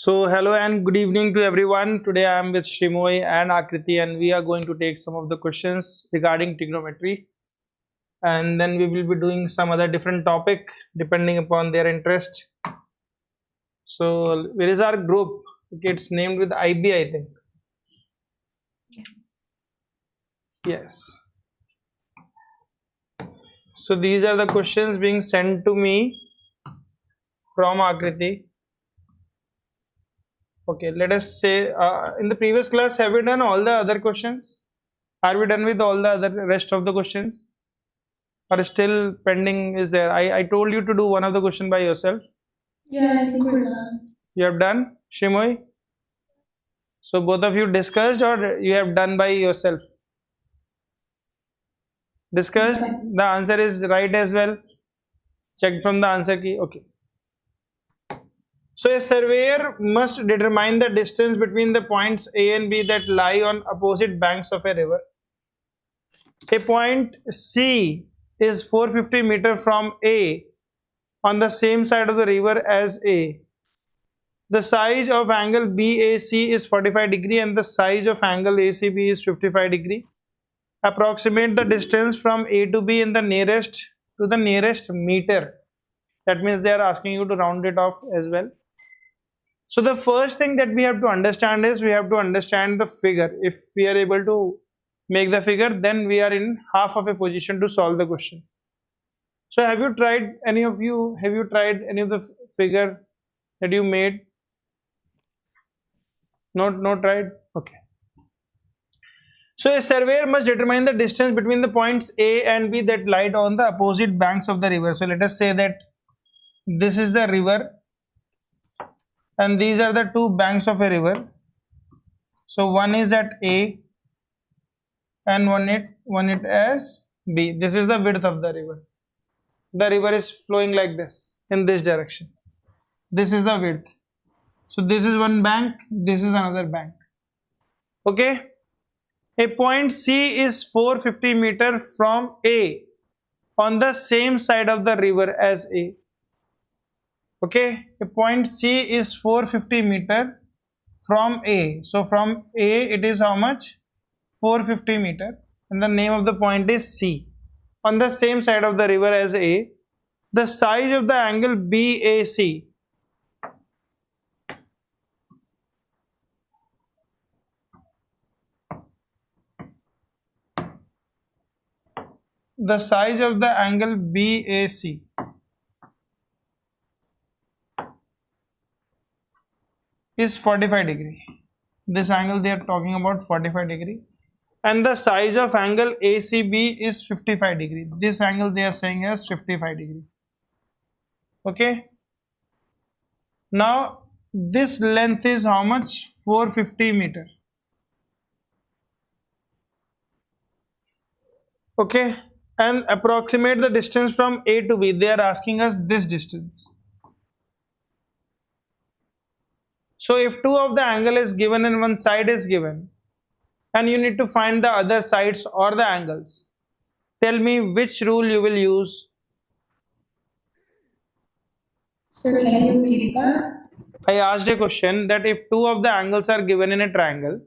So, hello and good evening to everyone. Today I am with Shrimoy and Akriti, and we are going to take some of the questions regarding trigonometry. And then we will be doing some other different topic depending upon their interest. So, where is our group? Okay, it's named with IB, I think. Yes. So, these are the questions being sent to me from Akriti. Okay, let us say in the previous class, have we done all the other questions? Are we done with all the other rest of the questions? Or still pending is there? I told you to do one of the question by yourself. Yeah, I think we're done. You have done, Shimoy? So both of you discussed or you have done by yourself? Discussed? Yeah. The answer is right as well. Checked from the answer key. Okay. So a surveyor must determine the distance between the points A and B that lie on opposite banks of a river. A point C is 450 meter from A on the same side of the river as A. The size of angle BAC is 45 degree and the size of angle ACB is 55 degree. Approximate the distance from A to B in the nearest to the nearest meter. That means they are asking you to round it off as well. So the first thing that we have to understand is we have to understand the figure. If we are able to make the figure, then we are in half of a position to solve the question. So have you tried, any of you, have you tried any of the figure that you made? Not tried? Okay. So a surveyor must determine the distance between the points A and B that lie on the opposite banks of the river. So let us say that this is the river and these are the two banks of a river. So one is at A and one it as B. This is the width of the river. The river is flowing like this in this direction. This is the width. So this is one bank, this is another bank. Okay. A point C is 450 meter from A on the same side of the river as A. Okay, a point C is 450 meter from A. So from A it is how much? 450 meter, and the name of the point is C. On the same side of the river as A, the size of the angle BAC the size of the angle BAC is 45 degree. This angle they are talking about 45 degree, and the size of angle ACB is 55 degree. This angle they are saying is 55 degree. Okay. Now this length is how much? 450 meter. Okay, and approximate the distance from A to B. They are asking us this distance. So if two of the angle is given and one side is given, and you need to find the other sides or the angles, tell me which rule you will use. Sir, can you repeat that? I asked a question that if two of the angles are given in a triangle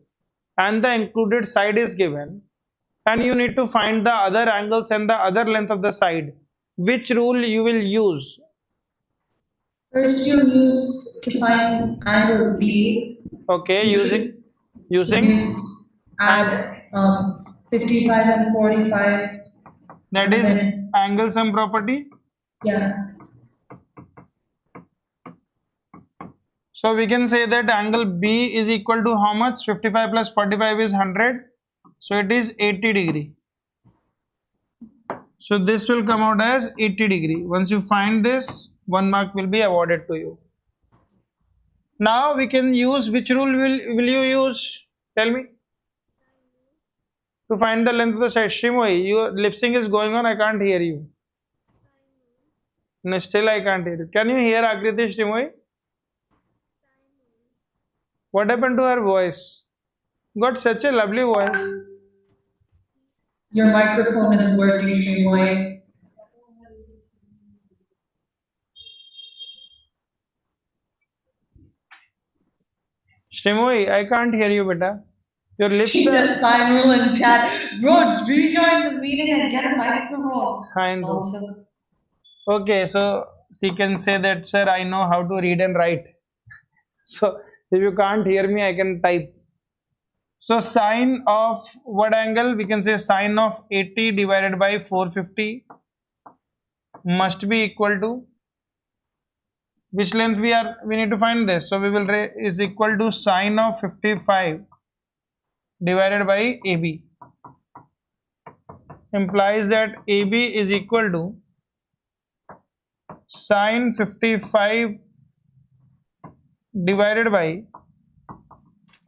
and the included side is given, and you need to find the other angles and the other length of the side, which rule you will use? First, you use to find angle B. Okay, You using should use add 55 and 45. that and is then, angle sum property. yeah. So we can say that angle B is equal to how much? 55 plus 45 is 100. So it is 80 degree. So this will come out as 80 degree. Once you find this, 1 mark will be awarded to you. Now we can use, which rule will you use? Tell me. To find the length of the side. Shimoy, your lip sync is going on. I can't hear you. No, still I can't hear you. Can you hear Akriti Shimoy? What happened to her voice? Got such a lovely voice. Your microphone isn't working, Shrimoy. Shrimoi, I can't hear you, beta. Your lips She are said sign rule in chat. Bro, rejoin the meeting and get a microphone. sign rule. Also, Okay, so she can say that, sir, I know how to read and write. So if you can't hear me, I can type. So sine of what angle? We can say sine of 80 divided by 450 must be equal to which length we need to find this. So we will is equal to sine of 55 divided by AB, implies that AB is equal to sine 55 divided by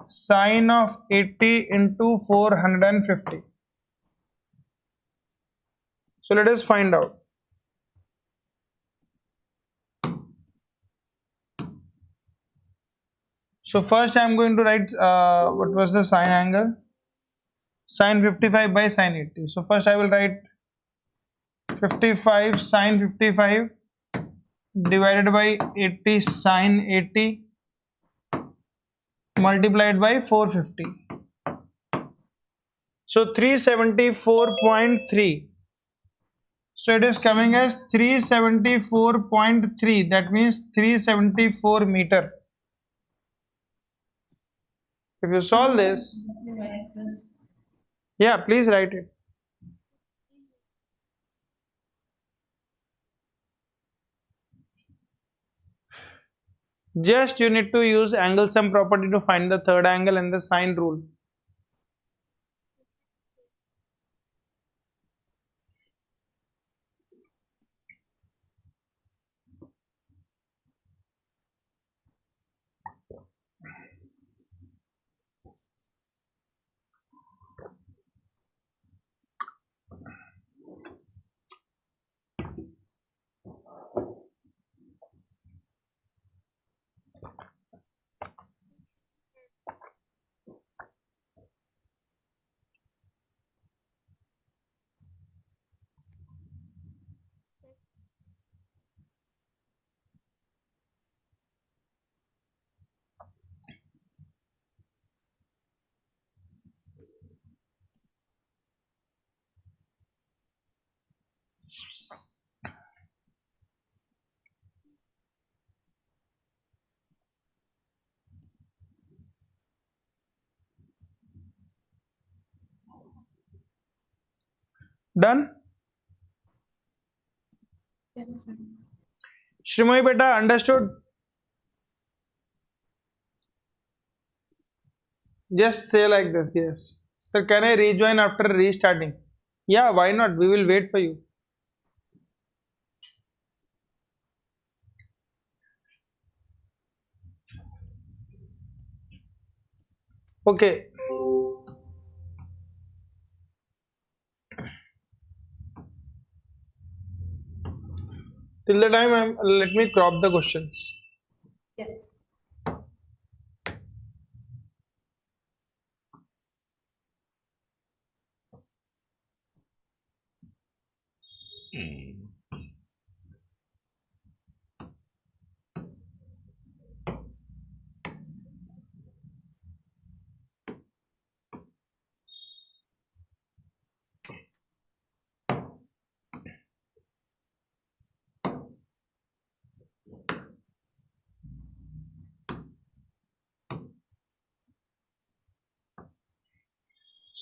sine of 80 into 450. So let us find out. So first I am going to write what was the sine angle? Sine 55 by sine 80. So first I will write 55 sine 55 divided by 80 sine 80 multiplied by 450. So 374.3. So it is coming as 374.3. That means 374 meter. If you solve this, like this. yeah, please write it. Just you need to use angle sum property to find the third angle and the sine rule. Done? Yes, sir. Shrimoi beta, understood? Just say like this, yes. Sir, can I rejoin after restarting? Yeah, why not? We will wait for you. Okay. Till the time, let me crop the questions. Yes.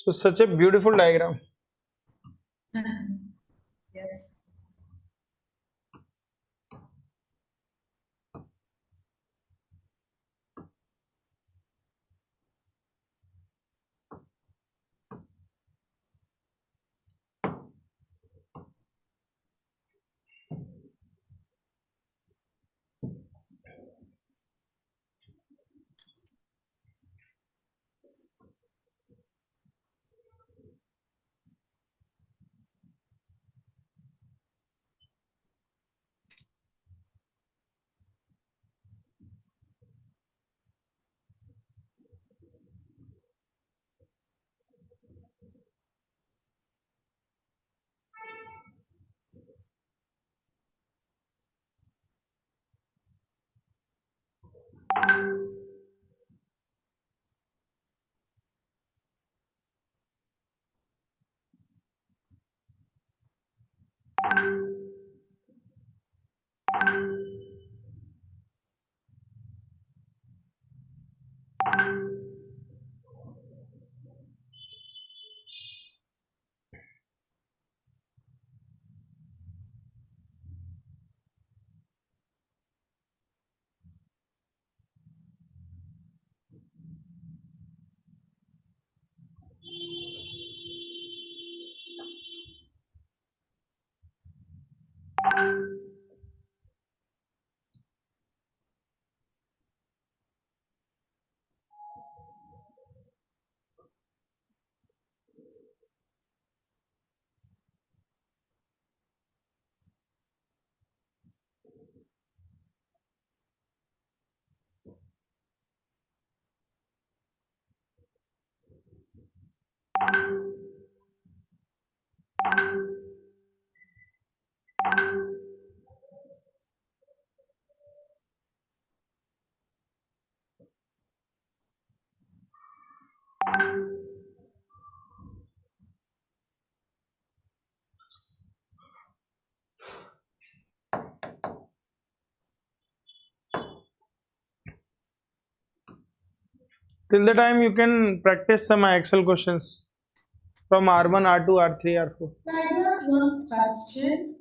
So, such a beautiful diagram. Yes. Till the time you can practice some Excel questions from R1, R2, R3, R4. I got one question.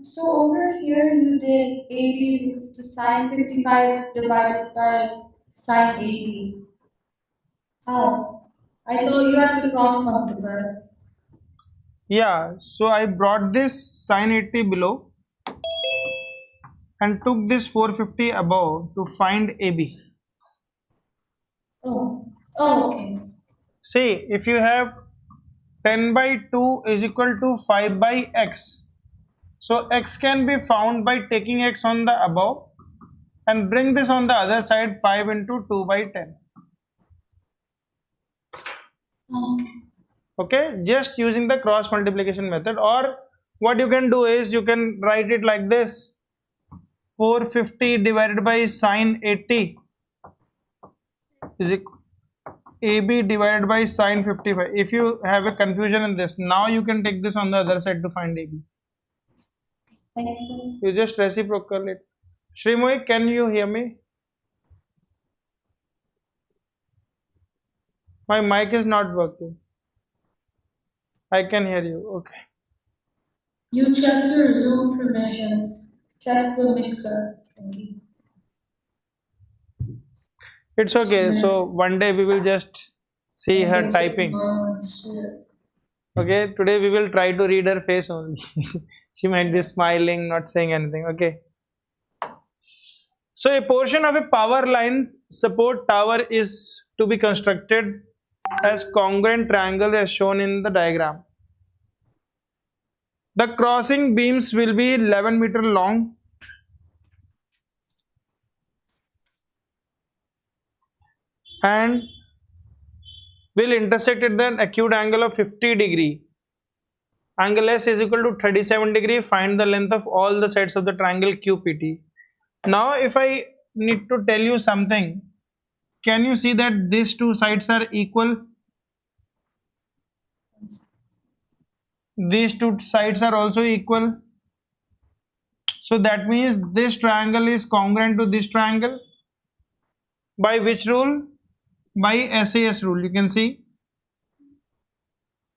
So over here you did 80 is equals to sine 55 divided by sine 80. How? I thought you have to cross multiply. Yeah, so I brought this sine 80 below and took this 450 above to find AB. Oh, okay. See, if you have 10 by 2 is equal to 5 by x. So x can be found by taking x on the above and bring this on the other side 5 into 2 by 10. Okay. Okay, just using the cross multiplication method, or what you can do is you can write it like this: 450 divided by sine 80 is equal AB divided by sine 55. If you have a confusion in this, now you can take this on the other side to find AB. Thanks, sir. You just reciprocal it. Shrimoy, can you hear me? My mic is not working. I can hear you. Okay. You check your Zoom permissions. Check the mixer. Thank you. It's okay. So one day we will just see her typing. Okay. Today we will try to read her face only. She might be smiling, not saying anything. Okay. So a portion of a power line support tower is to be constructed as congruent triangle as shown in the diagram. The crossing beams will be 11-meter long and will intersect at an acute angle of 50°. Angle S is equal to 37°. Find the length of all the sides of the triangle QPT. Now if I need to tell you something, can you see that these two sides are equal? These two sides are also equal. So that means this triangle is congruent to this triangle. By which rule? By SAS rule. You can see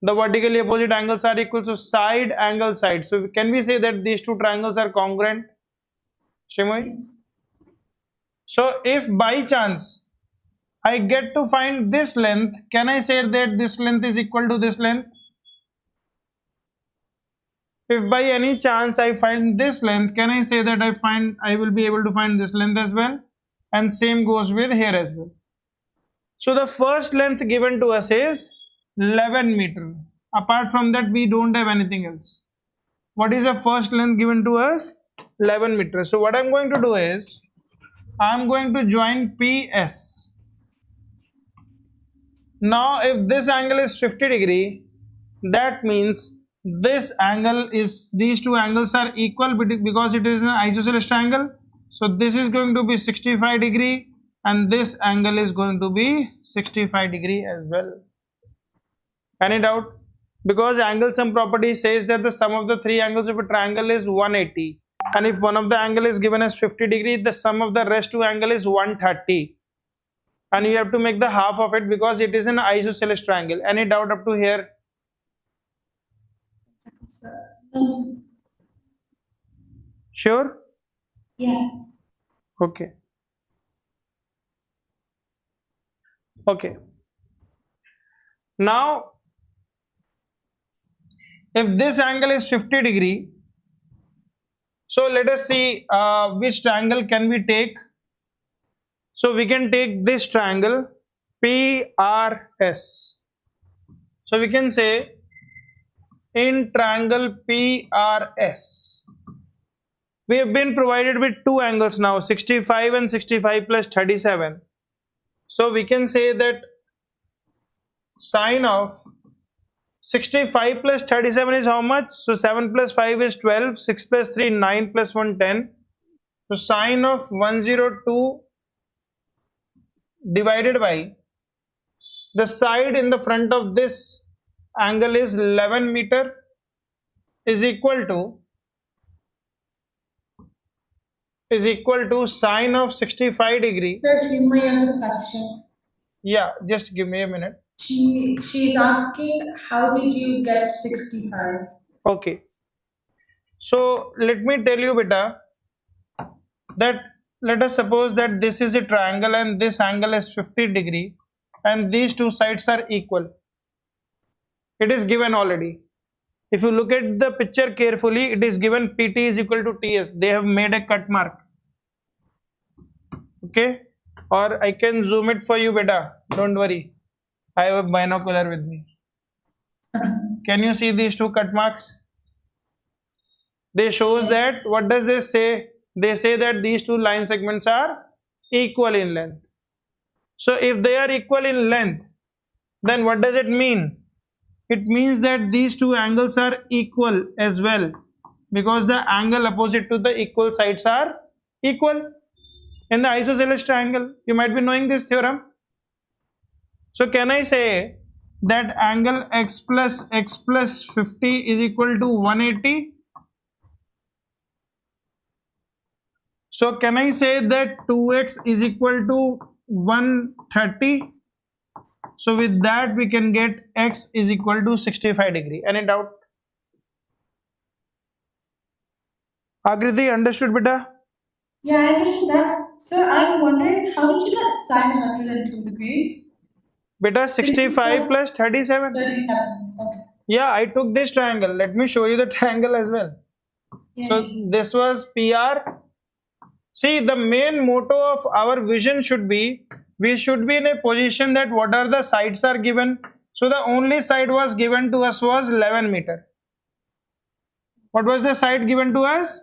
the vertically opposite angles are equal to side angle side. So can we say that these two triangles are congruent? Shimoy? Yes. So if by chance I get to find this length, can I say that this length is equal to this length? If by any chance I find this length, can I say that I will be able to find this length as well? And same goes with here as well. So the first length given to us is 11 meter. Apart from that, we don't have anything else. What is the first length given to us? 11 meter. So what I'm going to do is, I'm going to join PS. Now if this angle is 50°, that means this angle is, these two angles are equal because it is an isosceles triangle. So this is going to be 65° and this angle is going to be 65° as well. Any doubt? Because angle sum property says that the sum of the three angles of a triangle is 180, and if one of the angle is given as 50°, the sum of the rest two angle is 130, and you have to make the half of it because it is an isosceles triangle. Any doubt up to here? No. Sure? Yeah. Okay. Okay. Now, if this angle is 50 degree, so let us see which triangle can we take. So we can take this triangle PRS. So we can say in triangle PRS, we have been provided with two angles now, 65 and 65 plus 37. So we can say that sine of 65 plus 37 is how much? So 7 plus 5 is 12, 6 plus 3, 9 plus 1, 10. So sine of 102 divided by the side in the front of this angle is 11 meter is equal to sine of 65 degree. Sir, Shrimay has a question. Yeah, just give me a minute. She's asking, how did you get 65? Okay. So let me tell you, beta, that let us suppose that this is a triangle and this angle is 50 degree and these two sides are equal. It is given already. If you look at the picture carefully, it is given PT is equal to TS. They have made a cut mark. Okay, or I can zoom it for you, beta. Don't worry. I have a binocular with me. Can you see these two cut marks? They shows that, what does they say? They say that these two line segments are equal in length. So if they are equal in length, then what does it mean? It means that these two angles are equal as well, because the angle opposite to the equal sides are equal in the isosceles triangle. You might be knowing this theorem. So can I say that angle x plus 50 is equal to 180? So can I say that 2x is equal to 130? So with that we can get x is equal to 65 degree. Any doubt? Agriti, understood, beta? Yeah, I understood that. Sir, I'm wondering, how did you get sine 102 degrees? Beta, 65 plus 37. 37. Okay. Yeah, I took this triangle. Let me show you the triangle as well. Yeah. So this was PR. See, the main motto of our vision should be, we should be in a position that what are the sides are given. So the only side was given to us was 11 meter. What was the side given to us?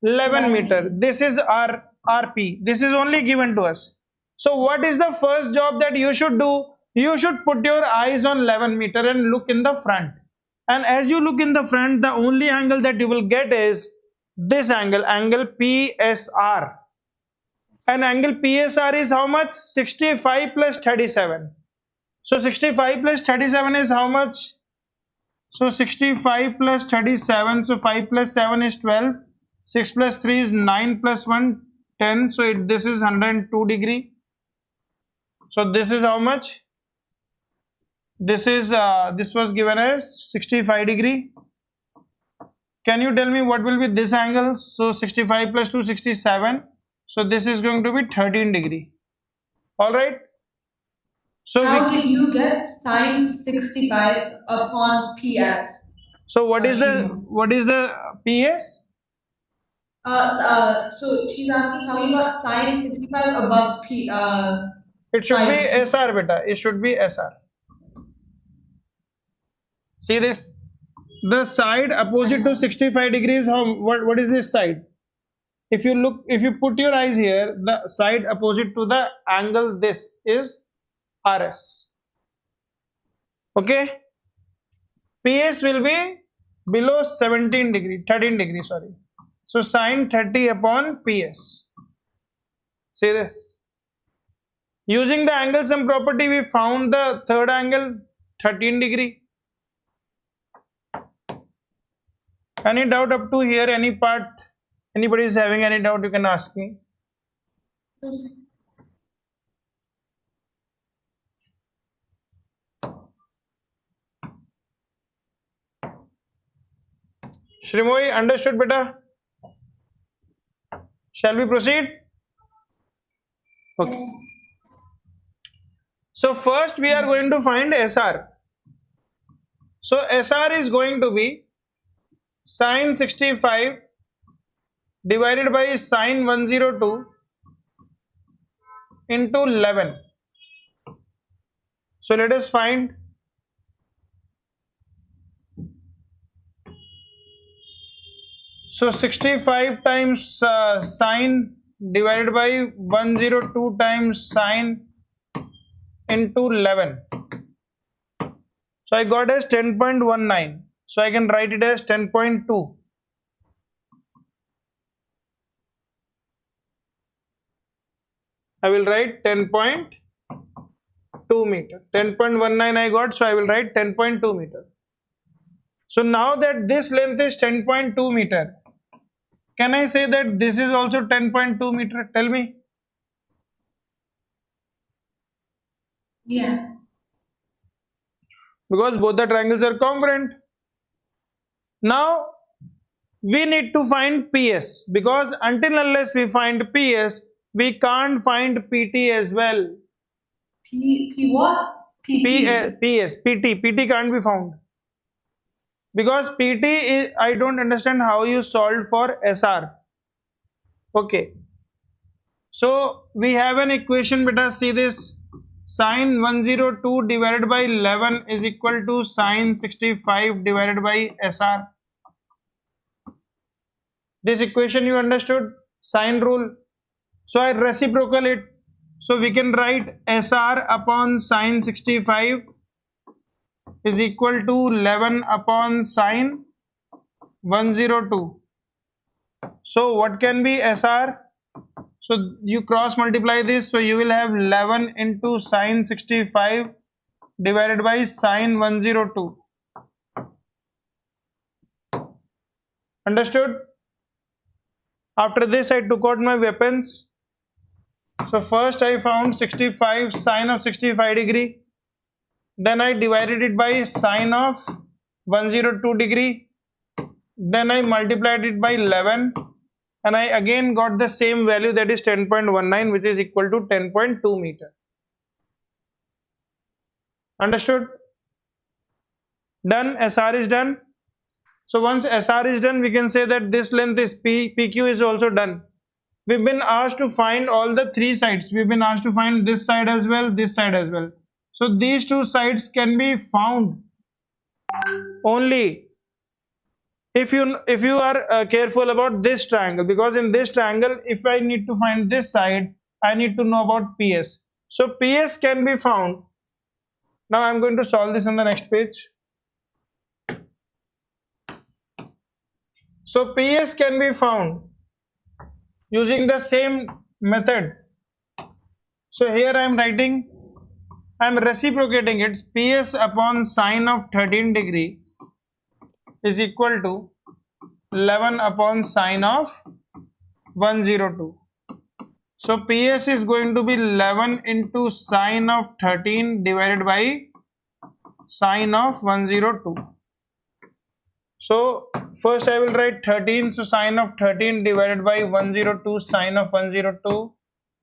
11 meter. This is our RP. This is only given to us. So what is the first job that you should do? You should put your eyes on 11 meter and look in the front. And as you look in the front, the only angle that you will get is this angle, angle PSR. And angle PSR is how much? 65 plus 37. So 65 plus 37 is how much? So 65 plus 37. So 5 plus 7 is 12. 6 plus 3 is 9 plus 1, 10. So this is 102 degree. So this is how much? This is this was given as 65 degree. Can you tell me what will be this angle? So 65 plus 2, 67. So this is going to be 13 degree. All right. So how did you get sine 65 upon PS? So what is the PS? So she's asking how you got sine 65 above P. It should be sine. SR, beta. It should be SR. See this? The side opposite to 65 degrees. What is this side? If you put your eyes here, the side opposite to the angle this is RS. Okay. PS will be below 17 degree, 13 degree, sorry. So sine 30 upon PS. See this? Using the angle sum property, we found the third angle 13 degree. Any doubt up to here? Any part? Anybody is having any doubt? You can ask me. Shrimoy, understood, beta? Shall we proceed? Okay. Yes. So first we are going to find SR. So SR is going to be sine 65 divided by sine 102 into 11. So let us find. So 65 times sine divided by 102 times sine into 11. So I got as 10.19. So I can write it as 10.2. I will write 10.2 meter. 10.19 I got, so I will write 10.2 meter. So now that this length is 10.2 meter, can I say that this is also 10.2 meter? Tell me. Yeah. Because both the triangles are congruent. Now we need to find PS, because until unless we find PS, we can't find PT as well. P what? PT can't be found. Because PT is, I don't understand how you solved for SR. Okay. So we have an equation, beta, see this. Sine 102 divided by 11 is equal to sine 65 divided by SR. This equation you understood? Sine rule. So I reciprocal it. So we can write SR upon sine 65 is equal to 11 upon sine 102. So what can be SR? So you cross multiply this, so you will have 11 into sine 65 divided by sine 102. Understood? After this I took out my weapons. So first I found 65 sine of 65 degree. Then I divided it by sine of 102 degree. Then I multiplied it by 11. And I again got the same value, that is 10.19, which is equal to 10.2 meter. Understood? Done. SR is done. So once SR is done, we can say that this length is PQ is also done. We've been asked to find all the three sides. We've been asked to find this side as well, this side as well. So these two sides can be found only if you are careful about this triangle, because in this triangle, if I need to find this side, I need to know about PS. So PS can be found. Now I'm going to solve this on the next page. So PS can be found using the same method. So here I am writing, I am reciprocating it. PS upon sine of 13 degree is equal to 11 upon sine of 102. So PS is going to be 11 into sine of 13 divided by sine of 102. So first I will write 13, so sine of 13 divided by 102 sine of 102,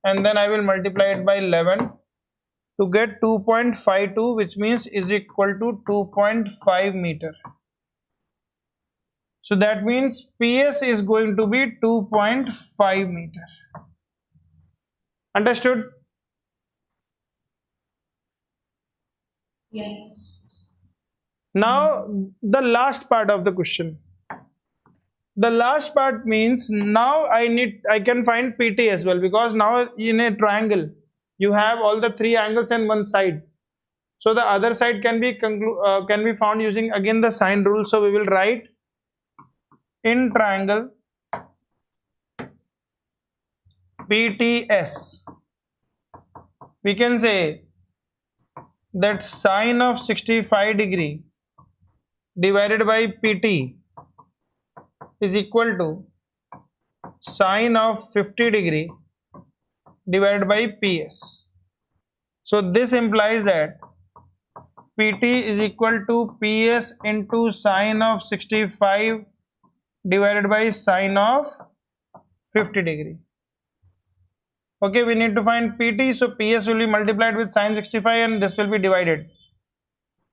and then I will multiply it by 11 to get 2.52, which means is equal to 2.5 meter. So that means PS is going to be 2.5 meter. Understood? Yes. Now the last part of the question. The last part means now I can find PT as well, because now in a triangle you have all the three angles and one side. So the other side can be found using again the sine rule. So we will write in triangle PTS. We can say that sine of 65 degree divided by PT is equal to sine of 50 degree divided by PS. So this implies that PT is equal to PS into sine of 65 divided by sine of 50 degree. Okay, we need to find PT. So PS will be multiplied with sine 65 and this will be divided.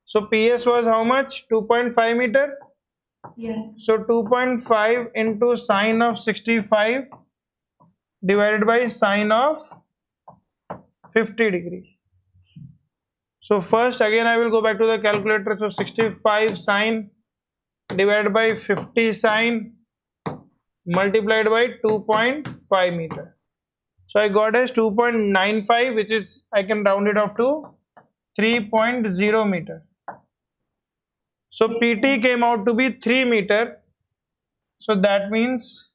So PS was how much? 2.5 meter. Yeah. So 2.5 into sine of 65 divided by sine of 50 degree. So first again I will go back to the calculator. So 65 sine divided by 50 sine multiplied by 2.5 meter. So I got as 2.95, which is I can round it off to 3.0 meter. So PT came out to be 3 meter. So that means,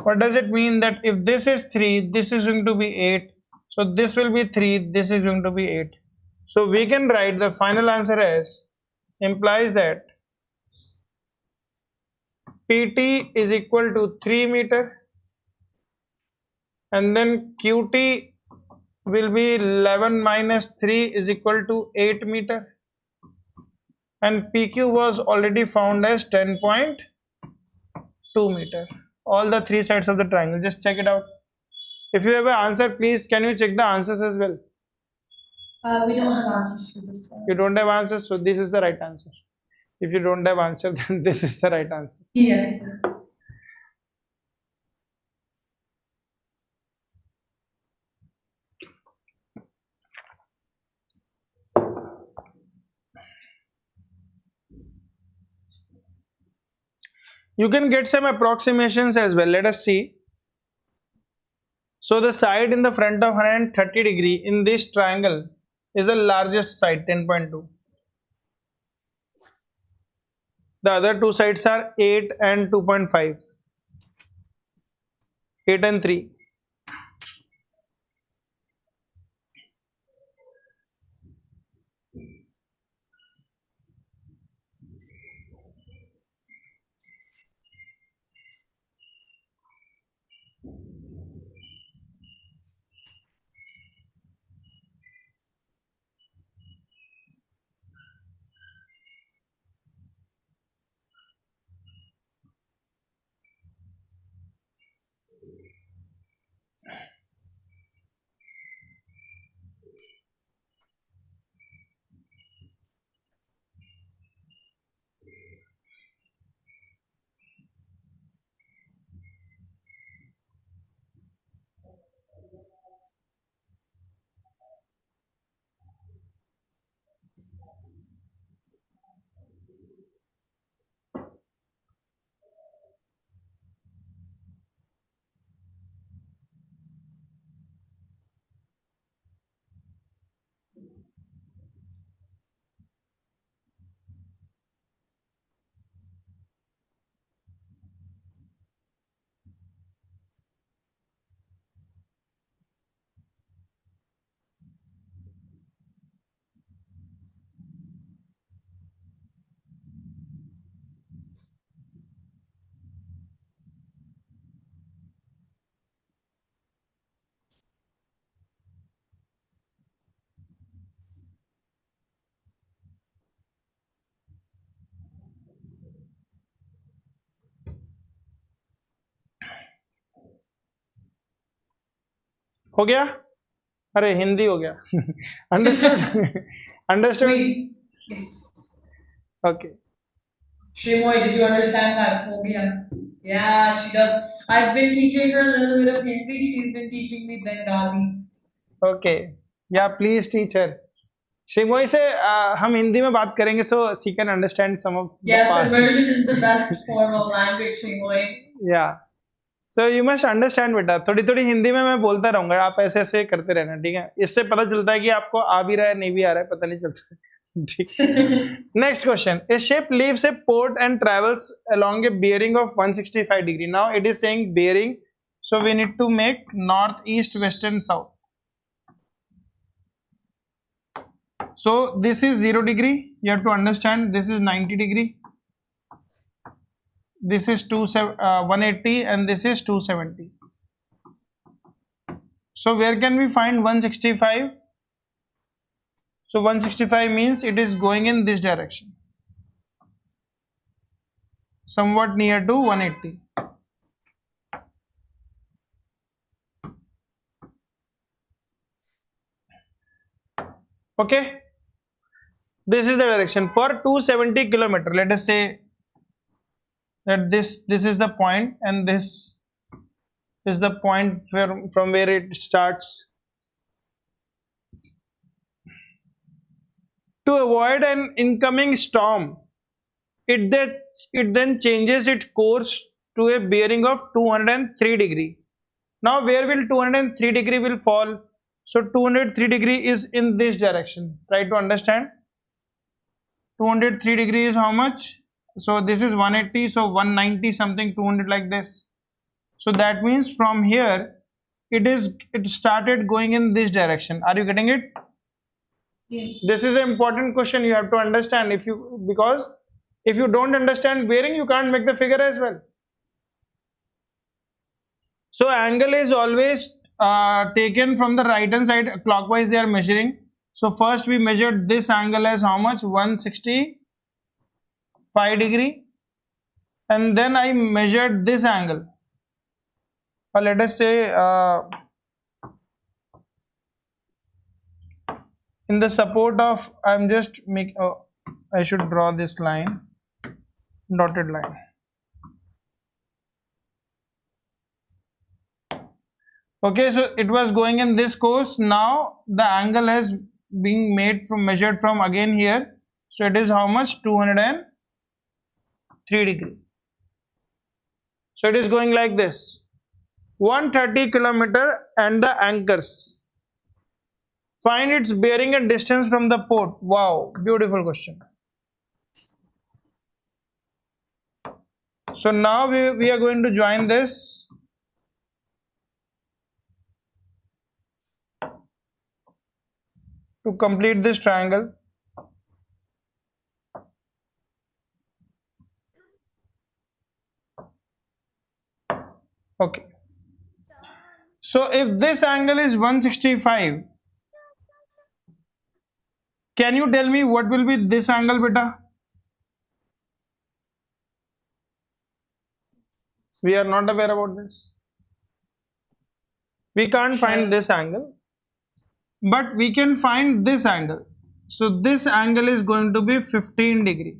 what does it mean? That if this is 3, this is going to be 8. So this will be 3, this is going to be 8. So we can write the final answer as, implies that PT is equal to 3 meter and then QT will be 11 minus 3 is equal to 8 meter and PQ was already found as 10.2 meter. All the three sides of the triangle, just check it out. If you have an answer, please can you check the answers as well? We don't have answers for this one. You don't have answers, so this is the right answer. If you don't have answer, then this is the right answer. Yes. You can get some approximations as well. Let us see. So the side in the front of 130 degree in this triangle is the largest side, 10.2. The other two sides are 8 and 2.5. 8 and 3. हो गया? अरे हिंदी हो गया. Understood? Understood? Yes. Okay. Shrimoy, did you understand that? Oh, yeah. Yeah, she does. I've been teaching her a little bit of Hindi. She's been teaching me Bengali. Okay. Yeah, please teach her. श्रीमोई से हम हिंदी में बात करेंगे so she can understand some of the Yes, part. immersion is the best form of language, Shrimoy. Yeah. So you must understand बेटा, थोड़ी थोड़ी हिंदी में मैं बोलता रहूंगा, आप ऐसे ऐसे करते रहना, ठीक है? इससे पता चलता है कि आपको आ भी रहा है नहीं भी आ रहा है, पता नहीं चलता है. ठीक. Next question. A ship leaves a port and travels along a bearing of 165 degree. Now it is saying bearing, so we need to make north, east, west and south. So this is 0 degree. You have to understand this is 90 degree. This is 180 and this is 270. So where can we find 165? So 165 means it is going in this direction, somewhat near to 180. Okay, this is the direction for 270 kilometer. Let us say that this is the point, and this is the point from where it starts. To avoid an incoming storm, it then changes its course to a bearing of 203 degree. Now where will 203 degree will fall? So 203 degree is in this direction. Try to understand. 203 degree is how much? So this is 180, so 190 something, 200 like this. So that means from here it started going in this direction. Are you getting it? Yes. This is an important question you have to understand. Because if you don't understand bearing, you can't make the figure as well. So angle is always taken from the right hand side clockwise. They are measuring. So first we measured this angle as how much? 165 degree, and then I measured this angle. Let us say in the support of, I'm just make. I should draw this line, dotted line. Okay, so it was going in this course. Now the angle has been measured from again here. So it is how much? 203 degree. So it is going like this. 130 kilometer and the anchors. Find its bearing and distance from the port. Wow, beautiful question. So now we are going to join this. To complete this triangle. Okay. So if this angle is 165, can you tell me what will be this angle, beta? We are not aware about this. We can't find this angle, but we can find this angle. So this angle is going to be 15 degree.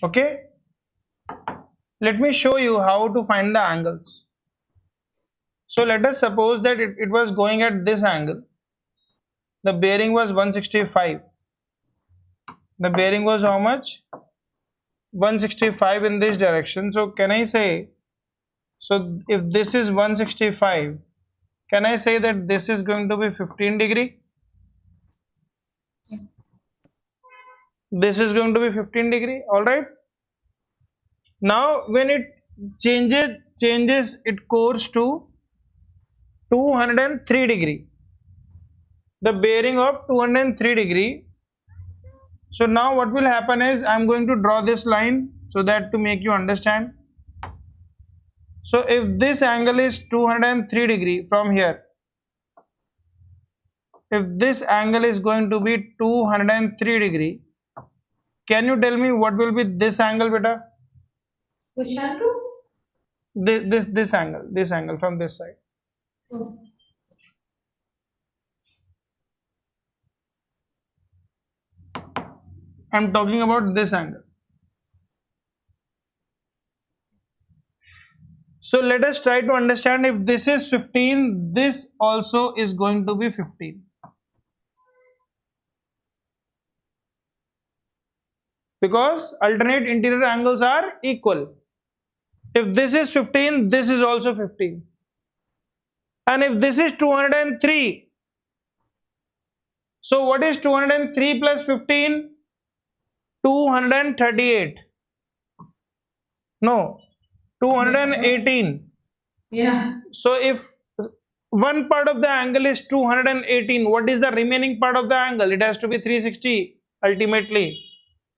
Okay. Let me show you how to find the angles. So let us suppose that it was going at this angle. The bearing was 165. The bearing was how much? 165 in this direction. So can I say, so if this is 165, can I say that this is going to be 15 degree? This is going to be 15 degree. All right. Now when it changes its course to 203 degree, the bearing of 203 degree. So now what will happen is, I'm going to draw this line so that to make you understand. So if this angle is 203 degree from here, if this angle is going to be 203 degree, can you tell me what will be this angle, beta? Which angle? This angle from this side. Oh. I'm talking about this angle. So let us try to understand, if this is 15, this also is going to be 15. Because alternate interior angles are equal. If this is 15, this is also 15. And if this is 203, so what is 203 plus 15? 238. No, 218. Yeah. So if one part of the angle is 218, what is the remaining part of the angle? It has to be 360 ultimately.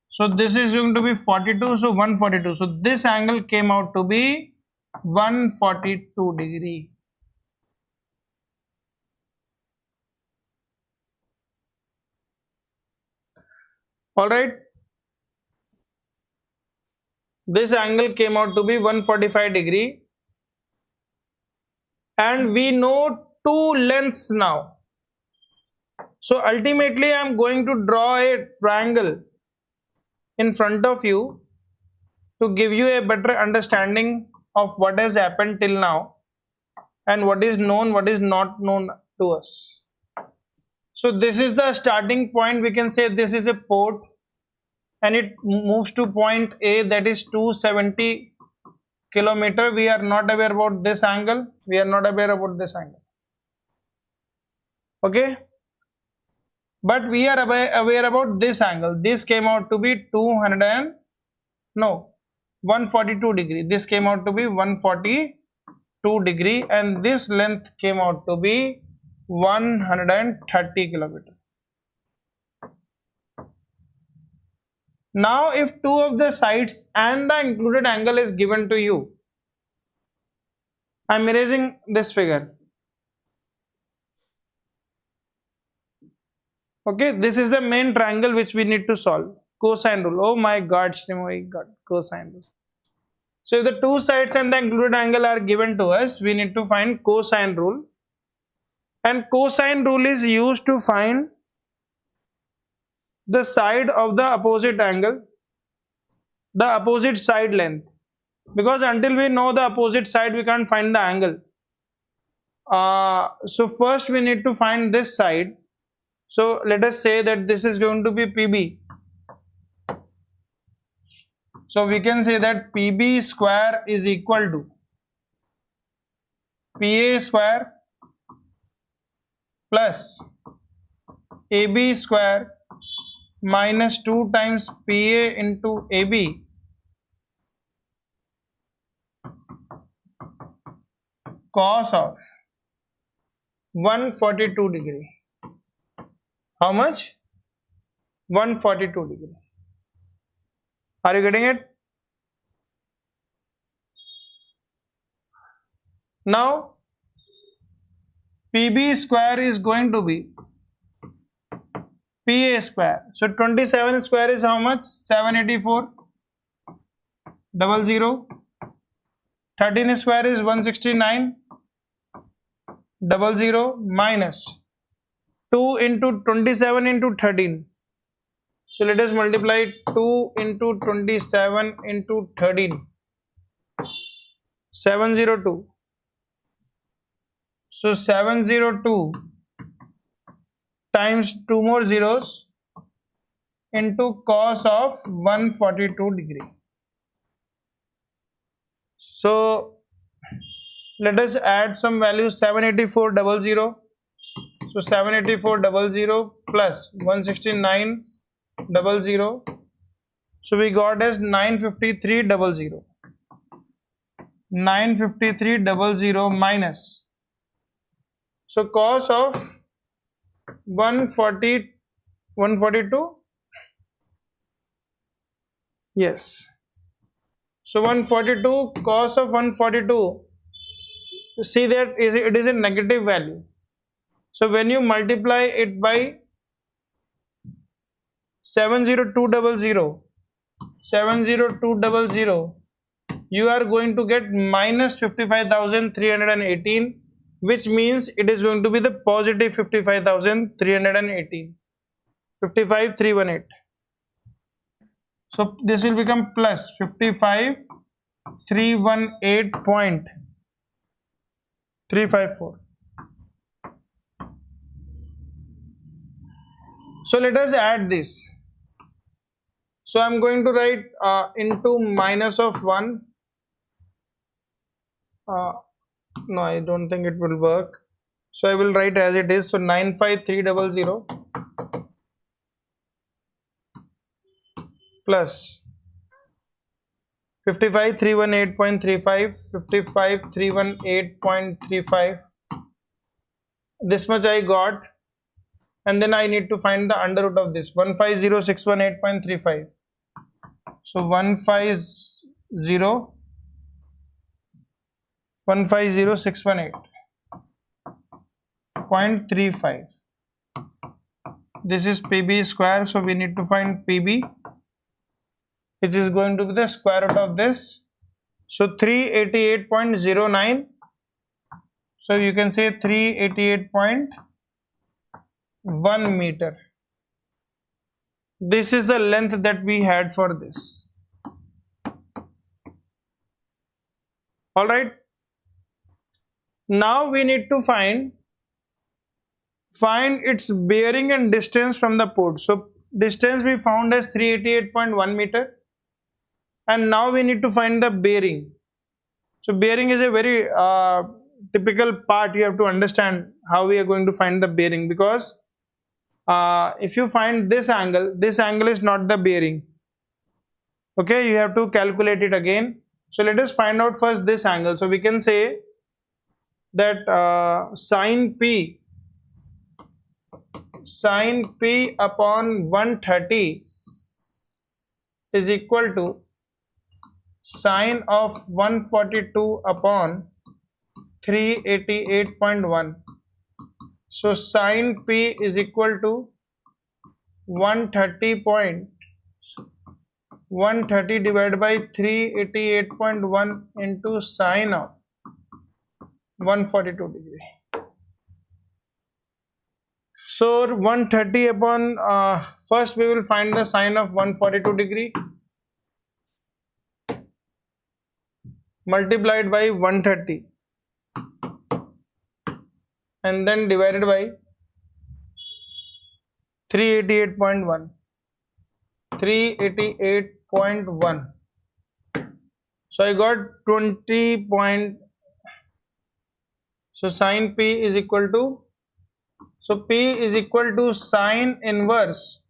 So this is going to be 42, so 142. So this angle came out to be 142 degree. All right. This angle came out to be 145 degree. And we know two lengths now. So ultimately I am going to draw a triangle in front of you to give you a better understanding of what has happened till now and what is known, what is not known to us. So this is the starting point. We can say this is a port and it moves to point A, that is 270 kilometer. We are not aware about this angle. We are not aware about this angle. Okay. But we are aware about this angle. This came out to be 142 degree. This came out to be 142 degree and this length came out to be 130 kilometer. Now if two of the sides and the included angle is given to you, I am erasing this figure. Okay, this is the main triangle which we need to solve. Cosine rule. Oh my god, Shrimoy, god, cosine rule. So if the two sides and the included angle are given to us, we need to find cosine rule. And cosine rule is used to find the side of the opposite angle, the opposite side length. Because until we know the opposite side, we can't find the angle. So first we need to find this side. So let us say that this is going to be PB. So we can say that PB square is equal to PA square plus AB square minus 2 times PA into AB cos of 142 degree. How much? 142 degree. Are you getting it? Now PB square is going to be PA square. So 27 square is how much? 784 00. 13 square is 169 00 minus 2 into 27 into 13. So let us multiply 2 into 27 into 13. 702. So 702 times 2 more zeros into cos of 142 degree. So let us add some value. 784 00. So 784 00 plus 169 00. So we got as 953 00. 953 00 minus. So cos of 142. Yes. So 142 cos of 142. See that it is a negative value. So when you multiply it by 70200, you are going to get minus 55,318, which means it is going to be the positive 55,318, 55,318. So this will become plus 55,318.354. So let us add this. So I am going to write into minus of 1. No, I don't think it will work. So I will write as it is. So 95300 plus 55,318.35, 55,318.35. This much I got. And then I need to find the under root of this. 150,618.35. So 150,618.35. This is PB square. So we need to find PB, which is going to be the square root of this. So 388.09. So you can say 388.09. 1 meter. This is the length that we had for this. All right. Now we need to find its bearing and distance from the port. So distance we found as 388.1 meter, and now we need to find the bearing. So bearing is a very typical part. You have to understand how we are going to find the bearing, because if you find this angle is not the bearing. Okay, you have to calculate it again. So let us find out first this angle. So we can say that sine P upon 130 is equal to sine of 142 upon 388.1. So sine P is equal to 130 divided by 388.1 into sine of 142 degree. So 130 upon first we will find the sine of 142 degree multiplied by 130 and then divided by 388.1. So I got 20 point. So sine P is equal to, so P is equal to sine inverse.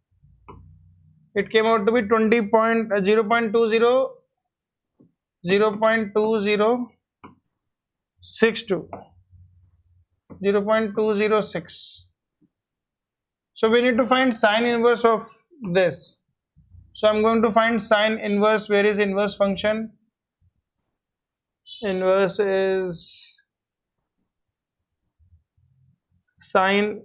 It came out to be 0.2006. So we need to find sine inverse of this. So I'm going to find sine inverse. Where is inverse function? Inverse is sine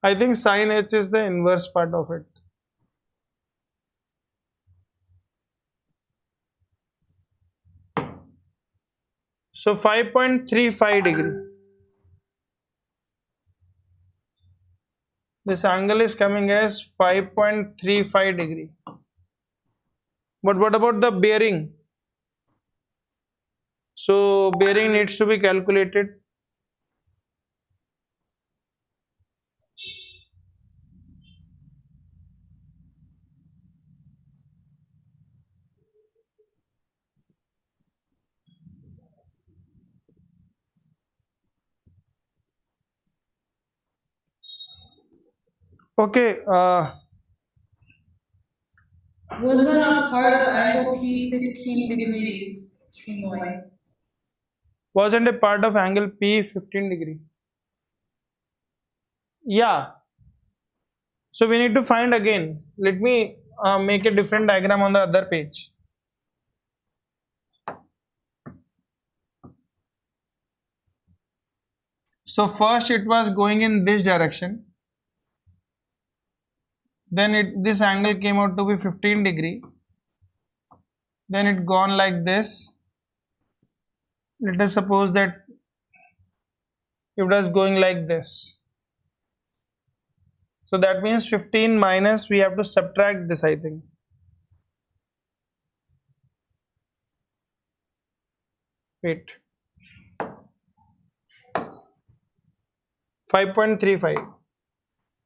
I think sine h is the inverse part of it. So 5.35 degree. This angle is coming as 5.35 degree. But what about the bearing? So bearing needs to be calculated. Okay. Was that not part of angle P 15 degrees, Shrimoy? Wasn't a part of angle P 15 degree. Yeah. So we need to find again. Let me make a different diagram on the other page. So first it was going in this direction. Then this angle came out to be 15 degree. Then it gone like this. Let us suppose that it was going like this. So that means 15 minus, we have to subtract this, I think. Wait. 5.35.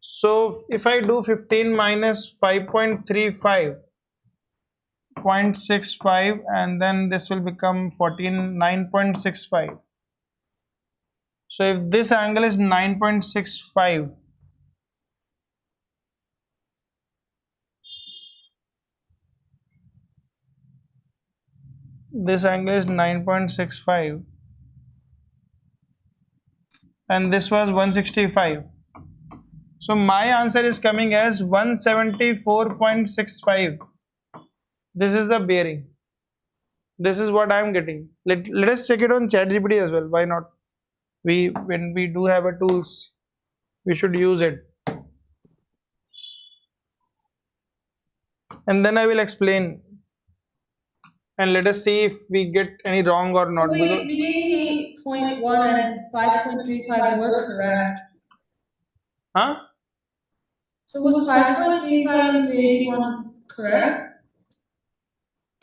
So if I do 15 minus 5.35, 0.65, and then this will become 9.65. So if this angle is 9.65, this angle is 9.65, and this was 165. So my answer is coming as 174.65. This is the bearing. This is what I am getting. Let us check it on ChatGPT as well. Why not? When we do have a tools, we should use it. and then I will explain, and let us see if we get any wrong or not. Oh, Because wait, 88.1 and 5.35 were correct. huh? So was 5.35 and 381 correct?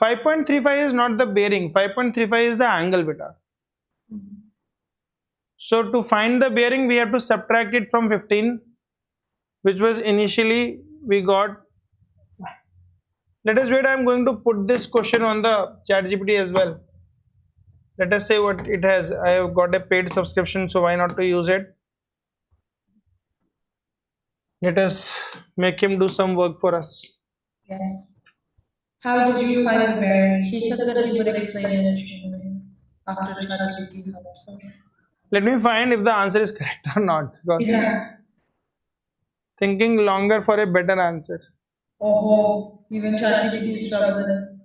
5.35 is not the bearing. 5.35 is the angle, beta. So to find the bearing, we have to subtract it from 15, which was initially we got. Let us wait. I am going to put this question on the chat GPT as well. Let us say what it has. I have got a paid subscription, so why not to use it? Let us make him do some work for us. Yes. How did you find the bearing? He said that he would explain it after ChatGPT helps us. Let me find if the answer is correct or not. Yeah. Thinking longer for a better answer. Oh, even ChatGPT is struggling.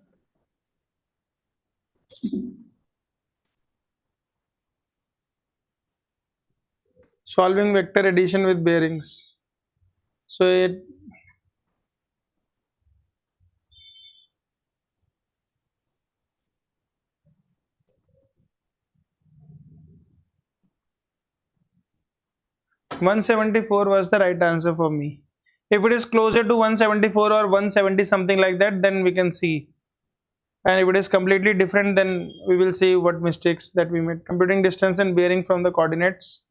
Solving vector addition with bearings. So it 174 was the right answer for me. If it is closer to 174 or 170 something like that, then we can see. And if it is completely different, then we will see what mistakes that we made. Computing distance and bearing from the coordinates.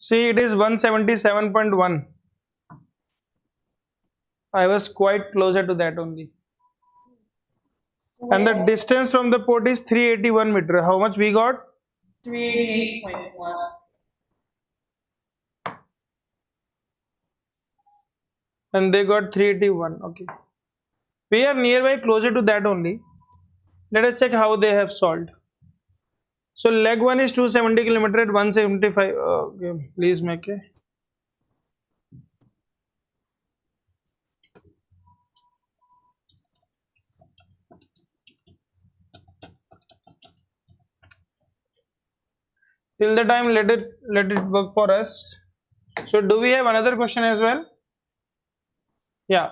See, it is 177.1. I was quite closer to that only. And the distance from the port is 381 meter. How much we got? 388.1. And they got 381. Okay. We are nearby closer to that only. Let us check how they have solved. So leg 1 is 270 kilometer at 175. Okay, please make it. Till the time, let it work for us. So do we have another question as well? Yeah.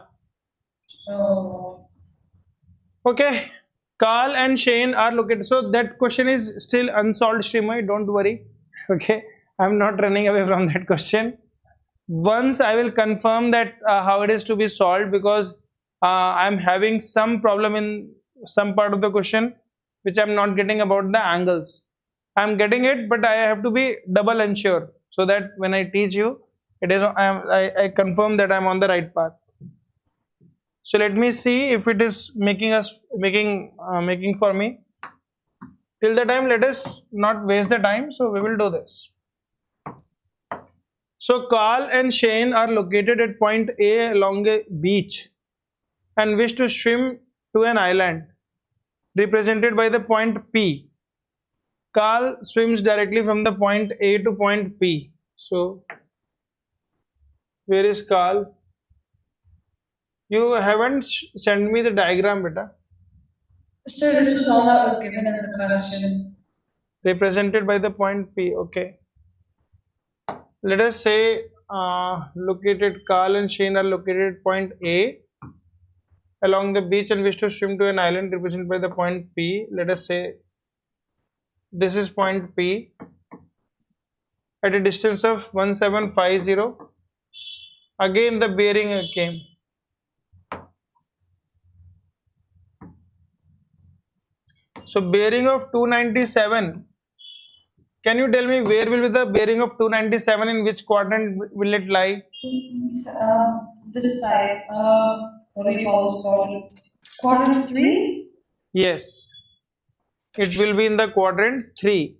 Oh. Okay. Carl and Shane are located. So that question is still unsolved, streamer. Don't worry. Okay. I'm not running away from that question. Once I will confirm that how it is to be solved, because I'm having some problem in some part of the question which I'm not getting about the angles. I'm getting it, but I have to be double ensure, so that when I teach you, it is I confirm that I'm on the right path. So let me see if it is making for me. Till the time, let us not waste the time. So we will do this. So Carl and Shane are located at point A along a beach and wish to swim to an island represented by the point P. Carl swims directly from the point A to point P. So where is Carl? You haven't sent me the diagram, beta. Sir, this was all that was given in the question. Represented by the point P. Okay. Let us say located Carl and Shane are located at point A along the beach and wish to swim to an island represented by the point P. Let us say this is point P at a distance of 1750. Again the bearing came. So bearing of 297. Can you tell me where will be the bearing of 297? In which quadrant will it lie? This side. What do you call this quadrant? Quadrant 3? Yes, it will be in the quadrant 3.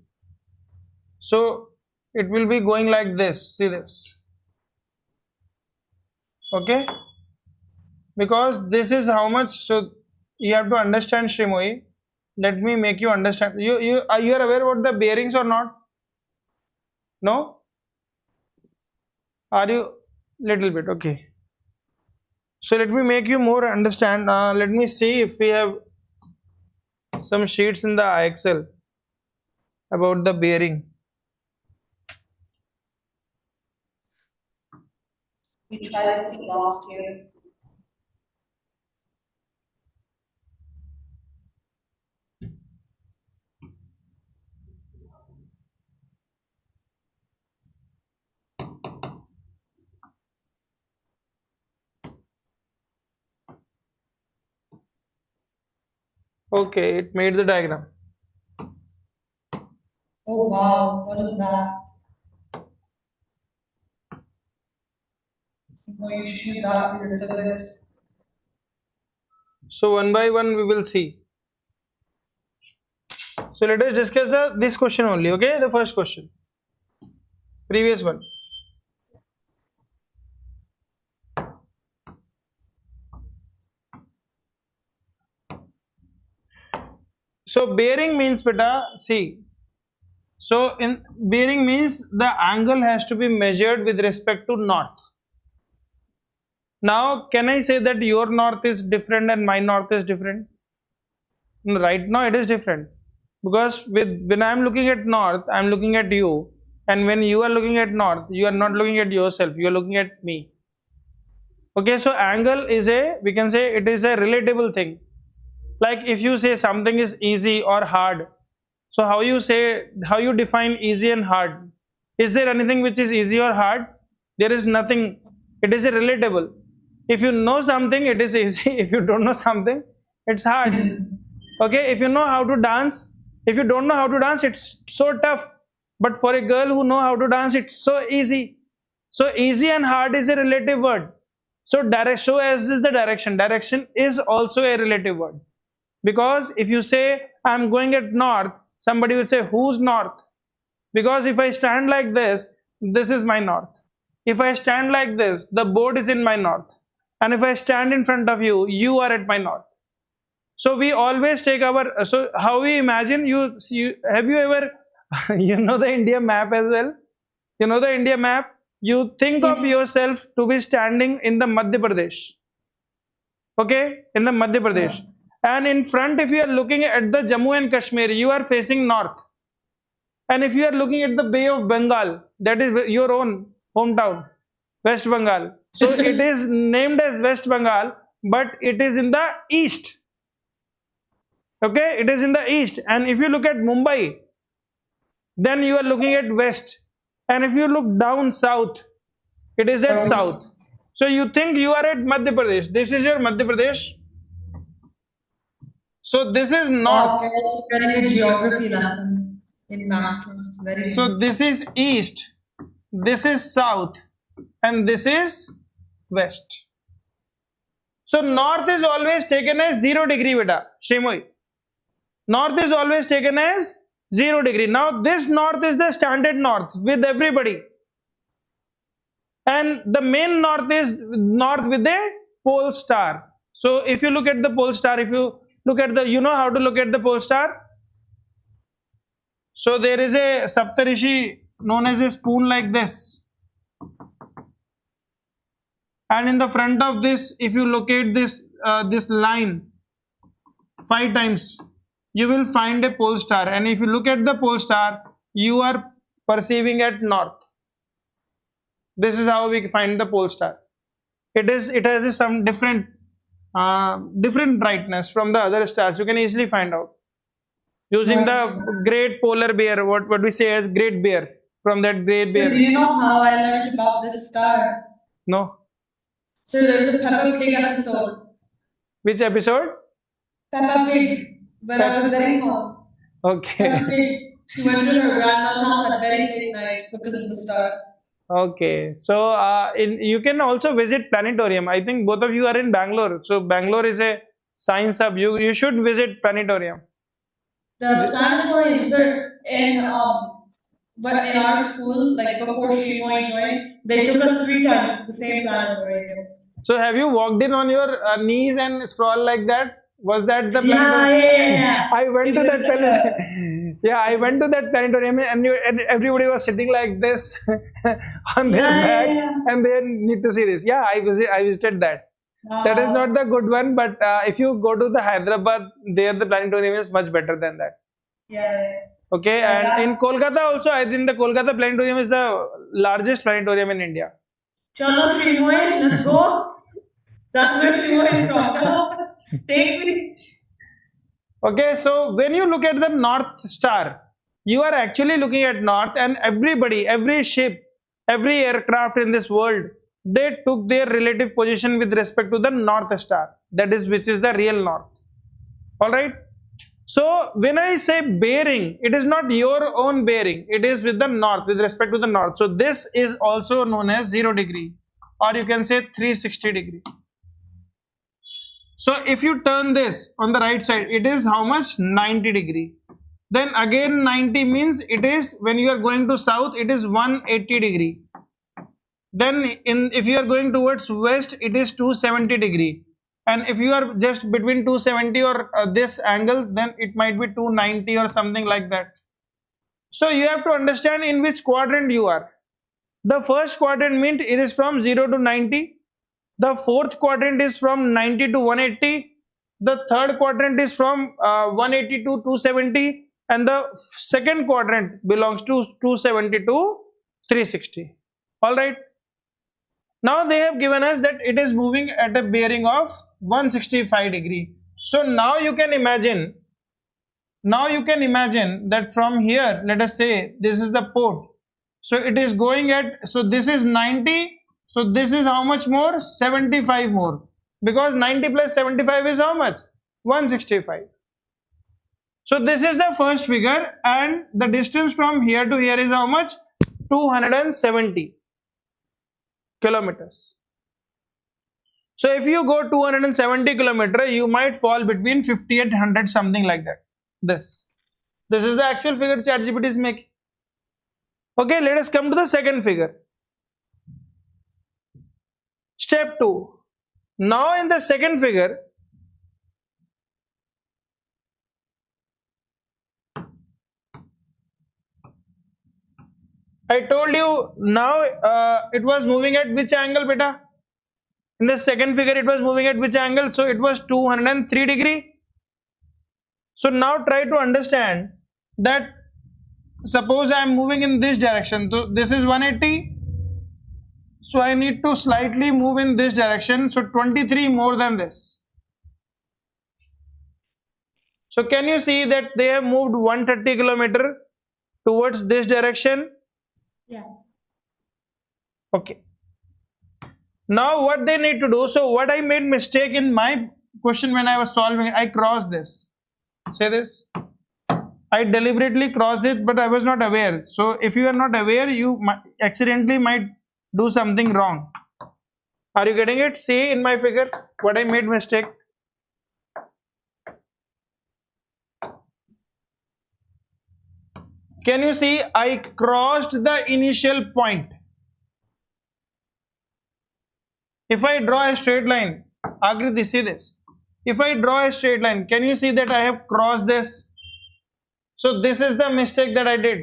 So it will be going like this. See this. Okay, because this is how much. So you have to understand, Shrimoy. Let me make you understand. You are aware about the bearings or not? No? Are you little bit? Okay. So let me make you more understand. Let me see if we have some sheets in the Excel about the bearing. We tried it last year. Okay, it made the diagram. Oh wow, what is that? No, you should use that for your physics. So one by one we will see. So let us discuss this question only. Okay, the first question, previous one. So bearing means, beta, see. So in bearing means the angle has to be measured with respect to north. Now, can I say that your north is different and my north is different? No, right now it is different, because when I am looking at north, I am looking at you, and when you are looking at north, you are not looking at yourself, you are looking at me. Okay, so angle is we can say it is a relatable thing. Like if you say something is easy or hard, so how you define easy and hard? Is there anything which is easy or hard? There is nothing. It is a relatable. If you know something, it is easy. If you don't know something, it's hard. Okay, if you know how to dance, if you don't know how to dance, it's so tough. But for a girl who know how to dance, it's so easy. So easy and hard is a relative word. So so as is the direction. Direction is also a relative word. Because if you say I'm going at north, somebody will say whose north? Because if I stand like this is my north. If I stand like this, the board is in my north. And if I stand in front of you, you are at my north. So we always take our, so how we imagine, have you ever, you know the India map as well? You know the India map? You think of yourself to be standing in the Madhya Pradesh. Okay, in the Madhya Pradesh. And in front, if you are looking at the Jammu and Kashmir, you are facing north. And if you are looking at the Bay of Bengal, that is your own hometown, West Bengal. So it is named as West Bengal, but it is in the east. Okay, it is in the east. And if you look at Mumbai, then you are looking at west. And if you look down south, it is at south. So you think you are at Madhya Pradesh. This is your Madhya Pradesh. So this is north. Getting a geography lesson in math class. Very So nice. this is east, this is south, and this is west. So north is always taken as 0 degree, beta. Shremoy. North is always taken as 0 degree. Now this north is the standard north with everybody. And the main north is north with a pole star. So if you look at the pole star, if you look at the, you know how to look at the pole star? So there is a Saptarishi known as a spoon like this. And in the front of this, if you locate this this line 5 times, you will find a pole star. And if you look at the pole star, you are perceiving at north. This is how we find the pole star. It has some different brightness from the other stars. You can easily find out using the great polar bear. What we say as great bear, from that great bear. Do you know how I learned about this star? No. So there's a Peppa Pig episode. Which episode? Peppa Pig. when I was very small. And a Okay. pig. She went to her grandma's house at very late night because of the star. Okay. So you can also visit planetarium. I think both of you are in Bangalore. So Bangalore is a science hub. You should visit planetarium. The planetariums are in our school, like before Shrimoy joined, they took us 3 times to the same planetarium. So have you walked in on your knees and stroll like that? Was that the Yeah, planetarium? yeah. I went It to was that like planetarium. Yeah, I went to that planetarium and everybody was sitting like this on their back, and they need to see this. Yeah, I visited that. That is not the good one, but if you go to the Hyderabad, there the planetarium is much better than that. Yeah. Okay, and in Kolkata also, I think the Kolkata planetarium is the largest planetarium in India. Chalo Shrimoy, let's go. That's where Shrimoy is from. Chalo, take me. Okay, so when you look at the North Star, you are actually looking at North, and everybody, every ship, every aircraft in this world, they took their relative position with respect to the North Star. That is, which is the real North. All right. So when I say bearing, it is not your own bearing. It is with the North, with respect to the North. So this is also known as 0 degree, or you can say 360 degree. So if you turn this on the right side, it is how much? 90 degree. Then again 90 means it is when you are going to south, it is 180 degree. Then if you are going towards west, it is 270 degree. And if you are just between 270 or this angle, then it might be 290 or something like that. So you have to understand in which quadrant you are. The first quadrant means it is from 0 to 90. The fourth quadrant is from 90 to 180. The third quadrant is from 180 to 270. And the second quadrant belongs to 270 to 360. All right. Now they have given us that it is moving at a bearing of 165 degree. So now you can imagine. Now you can imagine that from here, let us say this is the port. So it is going at, so this is 90. So this is how much more? 75 more. Because 90 plus 75 is how much? 165. So this is the first figure, and the distance from here to here is how much? 270 kilometers. So if you go 270 kilometers, you might fall between 50 and 100, something like that. This is the actual figure ChatGPT is making. Okay, let us come to the second figure. Step 2. Now in the second figure, I told you now it was moving at which angle, beta? In the second figure it was moving at which angle? So it was 203 degree. So now try to understand that suppose I am moving in this direction. So this is 180. So I need to slightly move in this direction. So 23 more than this. So can you see that they have moved 130 kilometer towards this direction? Yeah. Okay. Now what they need to do, so what I made mistake in my question when I was solving it, I crossed this. Say this. I deliberately crossed it, but I was not aware. So if you are not aware, you accidentally might do something wrong. Are you getting it? See in my figure what I made mistake. Can you see I crossed the initial point? If I draw a straight line, Agriti, see this. If I draw a straight line, can you see that I have crossed this? So this is the mistake that I did.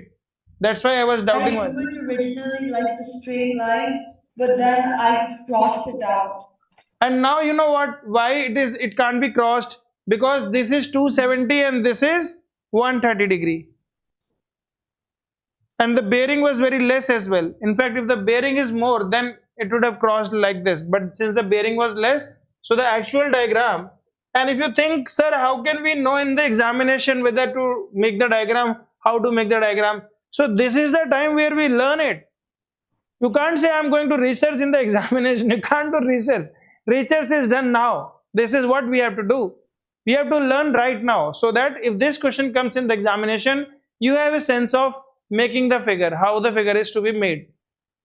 That's why I was doubting. I drew it originally like the straight line, but then I crossed it out. And now you know what? Why it can't be crossed? Because this is 270 and this is 130 degree. And the bearing was very less as well. In fact, if the bearing is more, then it would have crossed like this. But since the bearing was less, so the actual diagram. And if you think, sir, how can we know in the examination whether to make the diagram, how to make the diagram? So this is the time where we learn it. You can't say I'm going to research in the examination. You can't do research. Research is done now. This is what we have to do. We have to learn right now, so that if this question comes in the examination, you have a sense of making the figure, how the figure is to be made.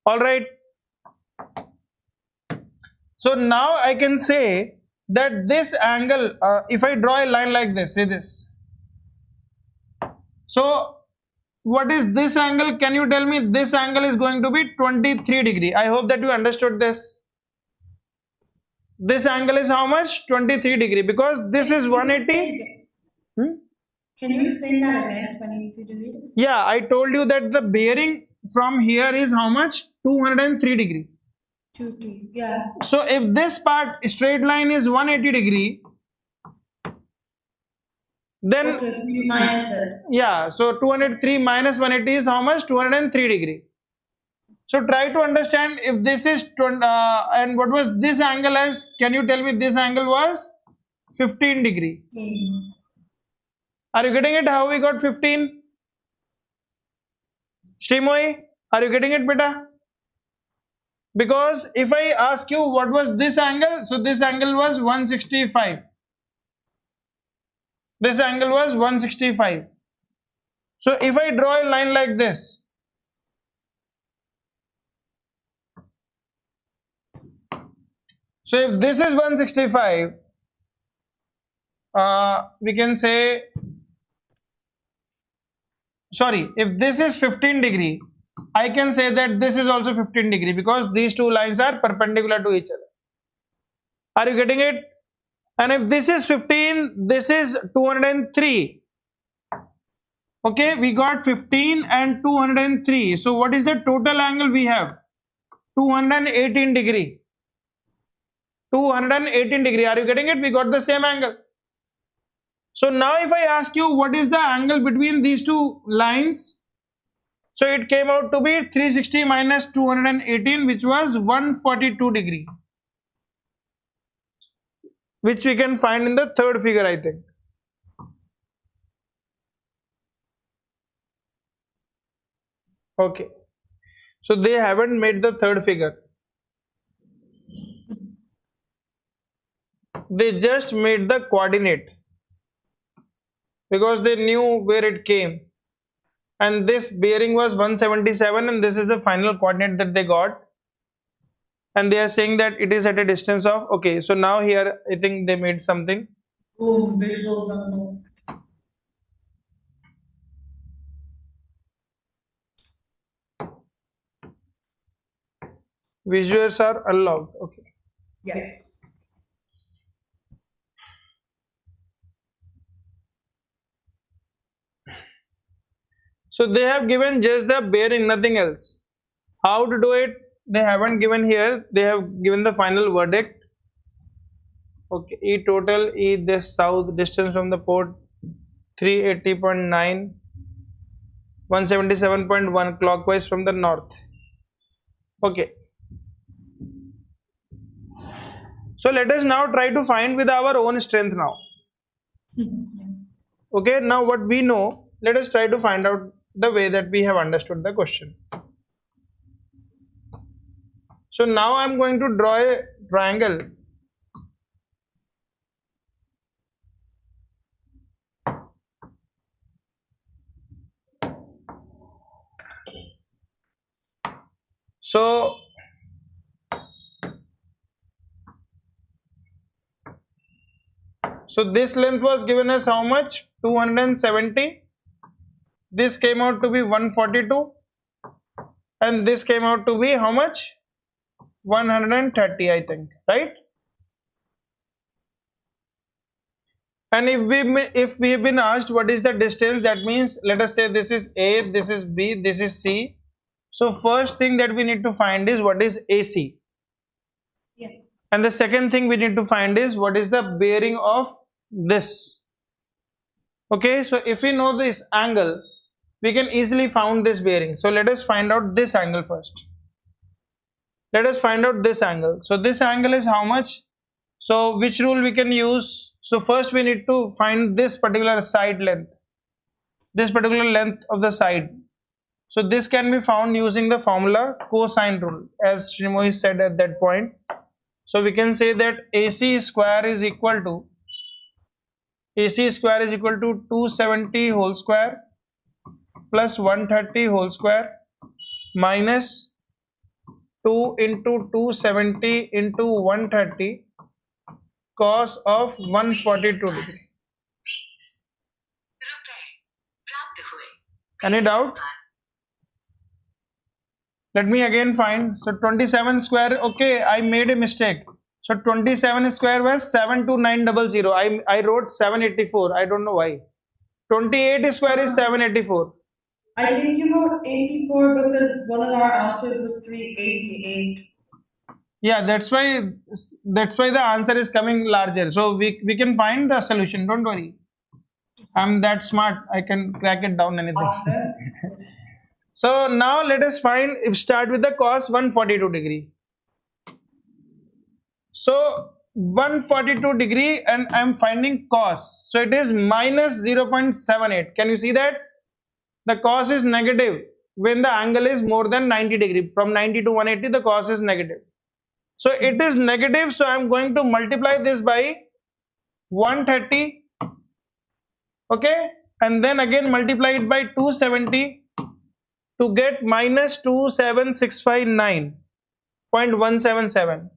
All right. So now I can say that this angle, if I draw a line like this, say this. So what is this angle? Can you tell me? This angle is going to be 23 degree. I hope that you understood this. This angle is how much? 23 degree, because this is 180. Can you explain that again? 23 degrees? Yeah, I told you that the bearing from here is how much? 203 degree. 2, yeah. So if this part straight line is 180 degree, then Okay, so you minus it. yeah, so 203 minus 180 is how much? 203 degree. So try to understand if this is and what was this angle as? Can you tell me? This angle was 15 degree. Are you getting it? How we got 15? Shrimoy, are you getting it, beta? Because if I ask you what was this angle, so this angle was 165. This angle was 165. So if I draw a line like this, so if this is 165, we can say, sorry, if this is 15 degree, I can say that this is also 15 degree, because these two lines are perpendicular to each other. Are you getting it? And if this is 15, this is 203. Okay, we got 15 and 203. So what is the total angle we have? 218 degree. 218 degree. Are you getting it? We got the same angle. So now if I ask you what is the angle between these two lines, so it came out to be 360 minus 218, which was 142 degree, which we can find in the third figure, I think. Okay, so they haven't made the third figure. They just made the coordinate, because they knew where it came, and this bearing was 177, and this is the final coordinate that they got, and they are saying that it is at a distance of, okay, so now here I think they made something. Boom, visuals unlocked. Visuals are unlocked. Okay. Yes. So they have given just the bearing, nothing else. How to do it? They haven't given here. They have given the final verdict. Okay, E total, E this south, distance from the port 380.9, 177.1 clockwise from the north. Okay. So let us now try to find with our own strength now. Okay, now what we know, let us try to find out the way that we have understood the question. So now I am going to draw a triangle. So this length was given as how much? 270. This came out to be 142, and this came out to be how much? 130, I think, right? And if we have been asked what is the distance, that means let us say this is A, this is B, this is C. So first thing that we need to find is what is AC. Yeah. And the second thing we need to find is what is the bearing of this. Okay, so if we know this angle, we can easily find this bearing. So let us find out this angle first. Let us find out this angle. So this angle is how much? So which rule we can use? So first we need to find this particular side length, this particular length of the side. So this can be found using the formula cosine rule, as Shrimoy said at that point. So we can say that AC square is equal to AC square is equal to 270 whole square plus 130 whole square minus 2 into 270 into 130 cos of 142 degree. Any doubt? Let me again find. So 27 square, okay, I made a mistake. So 27 square was 72900. I wrote 784. I don't know why. 28 square is 784. I think you wrote 84 because one of our answers was 388. Yeah, that's why the answer is coming larger. So we can find the solution. Don't worry. I'm that smart. I can crack it down anything. Awesome. So now let us find, if start with the cos 142 degree. So 142 degree and I'm finding cos. So it is minus 0.78. Can you see that? The cos is negative when the angle is more than 90 degree. From 90 to 180 the cos is negative. So it is negative, so I'm going to multiply this by 130. Okay, and then again multiply it by 270 to get minus 27659.177.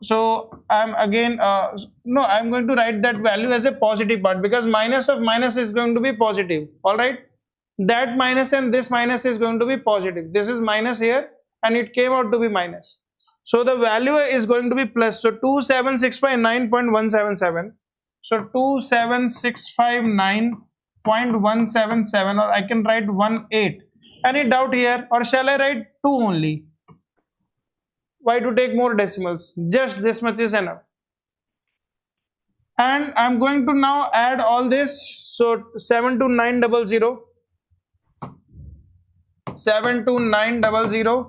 So I'm again no, I'm going to write that value as a positive part because minus of minus is going to be positive. All right, that minus and this minus is going to be positive. This is minus here and it came out to be minus. So the value is going to be plus. So 27659.177. So 27659.177, or I can write 18. Any doubt here, or shall I write 2 only? Why to take more decimals? Just this much is enough. And I'm going to now add all this. So 72900, 72900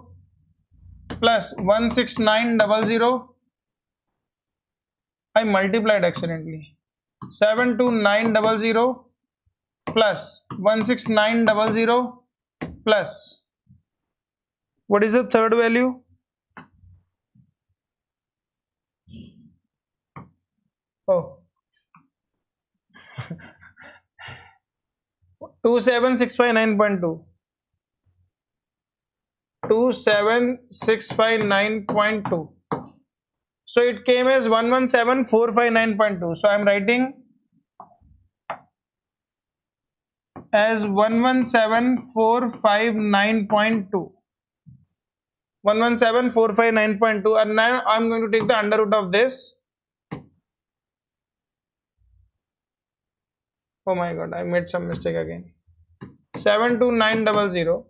plus 16900. I multiplied accidentally. 72900 plus 16900 plus, what is the third value? Oh, 27659.2. 27659.2. So it came as 117459.2. So I am writing as 117459.2. 117459.2, and now I am going to take the under root of this. Oh my god, I made some mistake again. 72900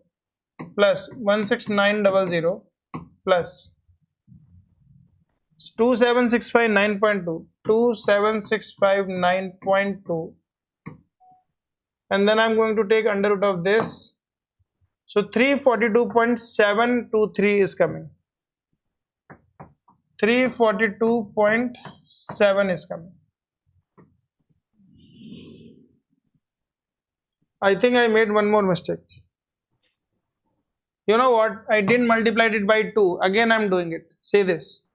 plus 16900 plus 27659.2, 27659.2, and then I'm going to take under root of this. So 342.723 is coming. 342.7 is coming. I think I made one more mistake. You know what? I didn't multiply it by 2. Again I'm doing it. See this.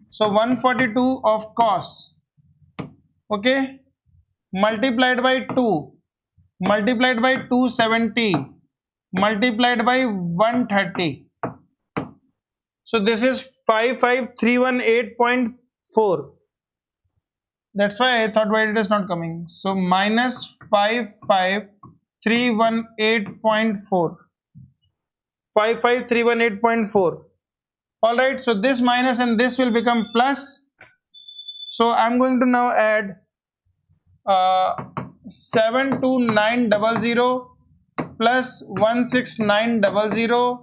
So 142 of cos, okay, multiplied by 2, multiplied by 270, multiplied by 130. So this is 55318.4. That's why I thought why it is not coming. So minus 55318.4. 55318.4. All right, so this minus and this will become plus. So I'm going to now add 72900 plus 16900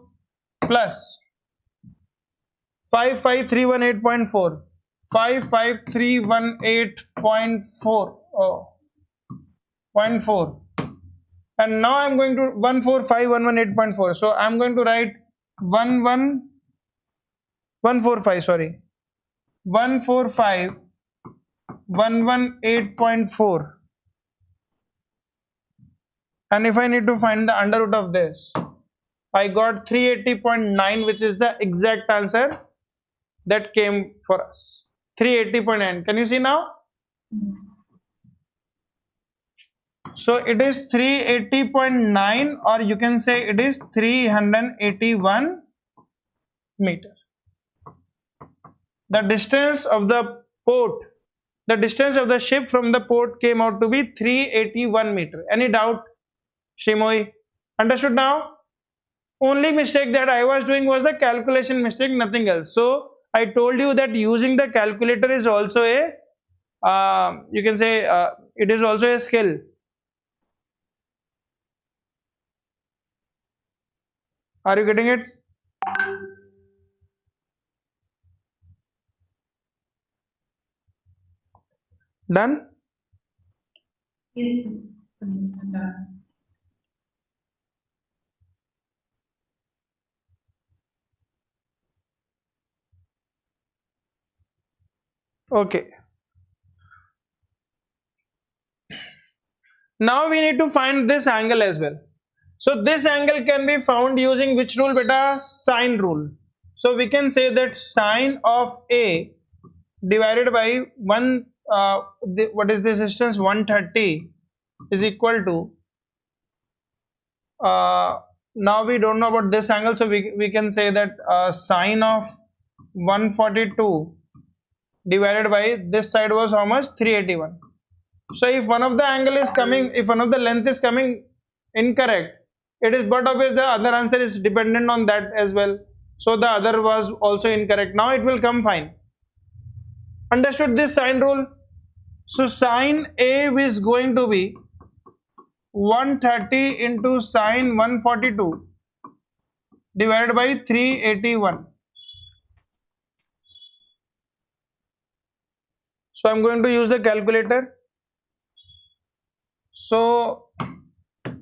plus 55318.4. 55318.4. Oh, 0.4. And now I'm going to 145118.4. So I'm going to write 145, sorry, 145,118.4. And if I need to find the under root of this, I got 380.9, which is the exact answer that came for us. 380.9. Can you see now? So it is 380.9, or you can say it is 381 meter. The distance of the port, the distance of the ship from the port came out to be 381 meter. Any doubt, Shimoy? Understood now? Only mistake that I was doing was the calculation mistake, nothing else. So I told you that using the calculator is also a, you can say it is also a skill. Are you getting it? Done? Yes. I'm done. Okay. Now we need to find this angle as well. So this angle can be found using which rule, beta? Sine rule. So we can say that sine of A divided by 1, what is this distance? 130 is equal to, now we don't know about this angle, so we can say that sine of 142 divided by this side was how much? 381. So if one of the angle is coming, if one of the length is coming incorrect, it is but obvious the other answer is dependent on that as well. So the other was also incorrect. Now it will come fine. Understood this sine rule? So sine A is going to be 130 into sine 142 divided by 381. So I'm going to use the calculator. So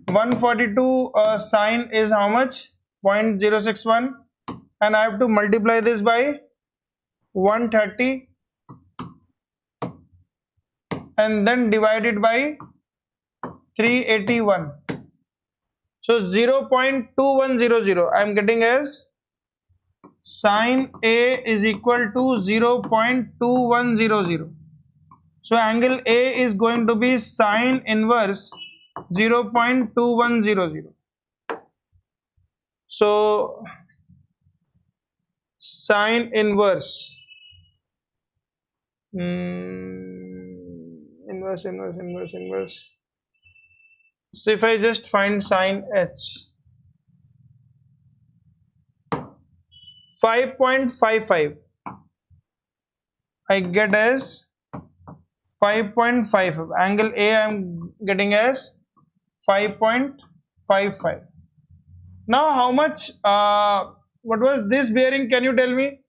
142 sine is how much? 0.061, and I have to multiply this by 130 and then divide it by 381. So 0.2100 I am getting as sine A is equal to 0.2100. So angle A is going to be sine inverse 0.2100. So sine inverse inverse. So if I just find sine h, 5.55 I get as 5.55. Angle A I am getting as 5.55. Now how much, what was this bearing, can you tell me?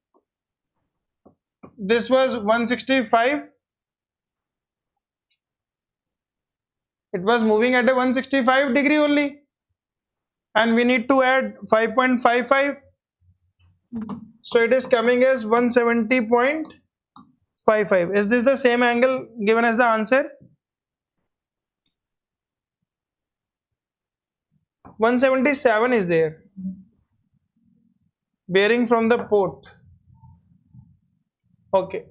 This was 165. It was moving at a 165 degree only, and we need to add 5.55. So it is coming as 170.55. Is this the same angle given as the answer? 177 is there. Bearing from the port. Okay.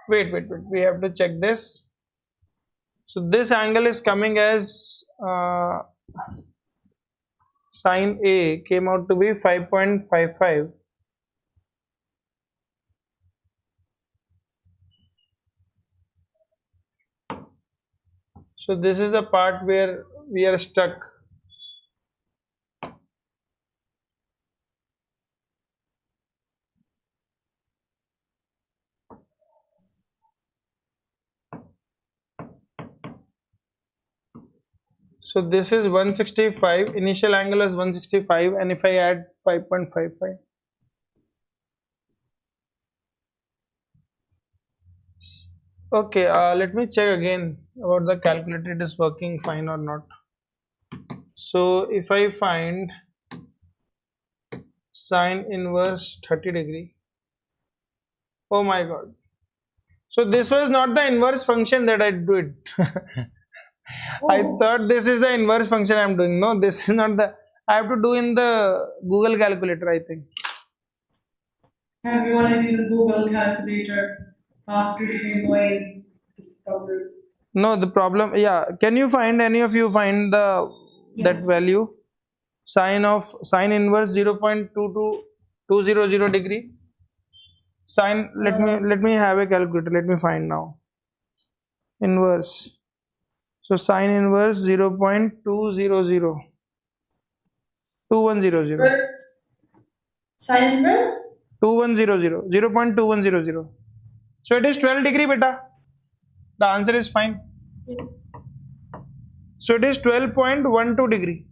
Wait. We have to check this. So this angle is coming as sine A came out to be 5.55. So this is the part where we are stuck. So this is 165, initial angle is 165, and if I add 5.55, okay, let me check again about the calculator, it is working fine or not. So if I find sine inverse 30 degree, oh my god, so this was not the inverse function that I did. I thought this is the inverse function I am doing. No, this is not the, I have to do in the Google calculator, I think. Everyone is using Google calculator. after Shrimoy is discovered. No, the problem. Yeah, can you find any of you find the that Yes. value? Sine inverse 0.22200 degree. Sine. Let me have a calculator. Let me find now. Inverse. So sine inverse 0.200 2100 First, sine inverse? 2100 0.2100. So it is 12 degree beta. The answer is fine. So it is 12.12 degree.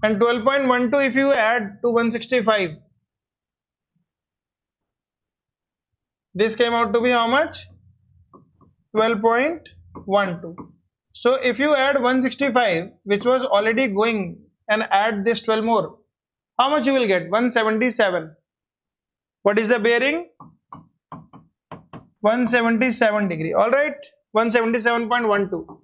And 12.12 if you add to 165, this came out to be how much? 12.12. So if you add 165, which was already going, and add this 12 more, how much you will get? 177. What is the bearing? 177 degree. All right, 177.12.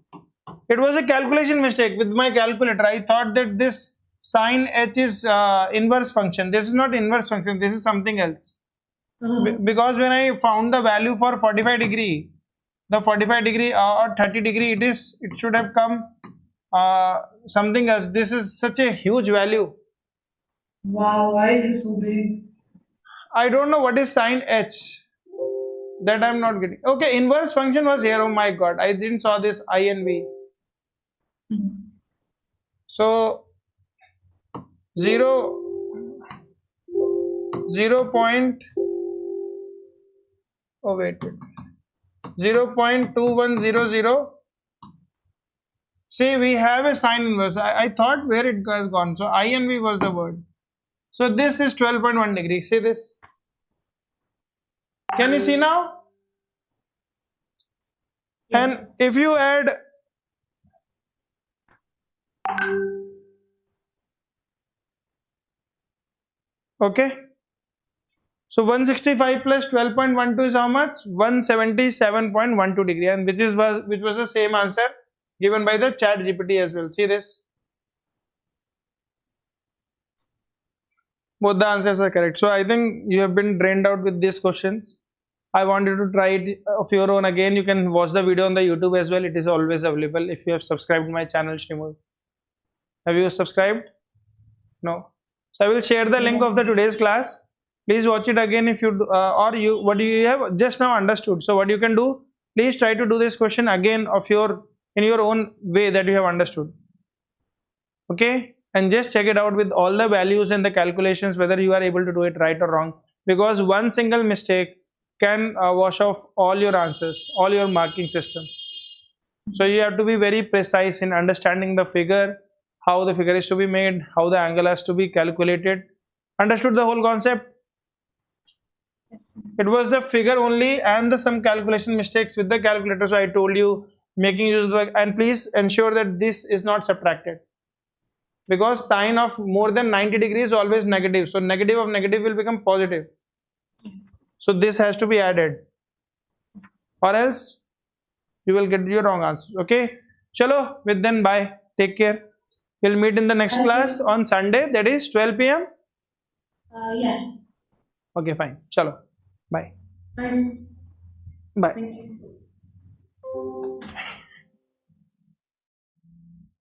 It was a calculation mistake with my calculator. I thought that this sine h is inverse function. This is not inverse function. This is something else. Because when I found the value for 45 degree, the 45 degree or 30 degree, it should have come something else. This is such a huge value. Wow, why is it so big? I don't know what is sine h. That I'm not getting. Okay, inverse function was here. Oh my god, I didn't saw this I and V. So 0 point, oh wait 0.2100. See, we have a sine inverse. I thought where it has gone. So I and V was the word. So this is 12.1 degree. See this? Can you see now? And Yes. if you add okay, so 165 plus 12.12 is how much? 177.12 degree, and which was the same answer given by the chat GPT as well. See this? Both the answers are correct. So I think you have been drained out with these questions. I wanted to try it of your own again. You can watch the video on the YouTube as well. It is always available if you have subscribed to my channel, Shrimur. Have you subscribed? No. So I will share the link of the today's class. Please watch it again if you or you what you have just now understood. So what you can do, please try to do this question again in your own way that you have understood. Okay, and just check it out with all the values and the calculations whether you are able to do it right or wrong, because one single mistake can wash off all your answers, all your marking system. So you have to be very precise in understanding the figure, how the figure is to be made, how the angle has to be calculated. Understood the whole concept? Yes. It was the figure only and some calculation mistakes with the calculator. So I told you, making use of the, and please ensure that this is not subtracted, because sine of more than 90 degrees is always negative. So negative of negative will become positive. So this has to be added, or else you will get your wrong answer. Okay, chalo, with then bye, take care. We'll meet in the next class on Sunday, that is 12 p.m. Yeah. Okay, fine, chalo, bye. Nice. Bye. Thank you.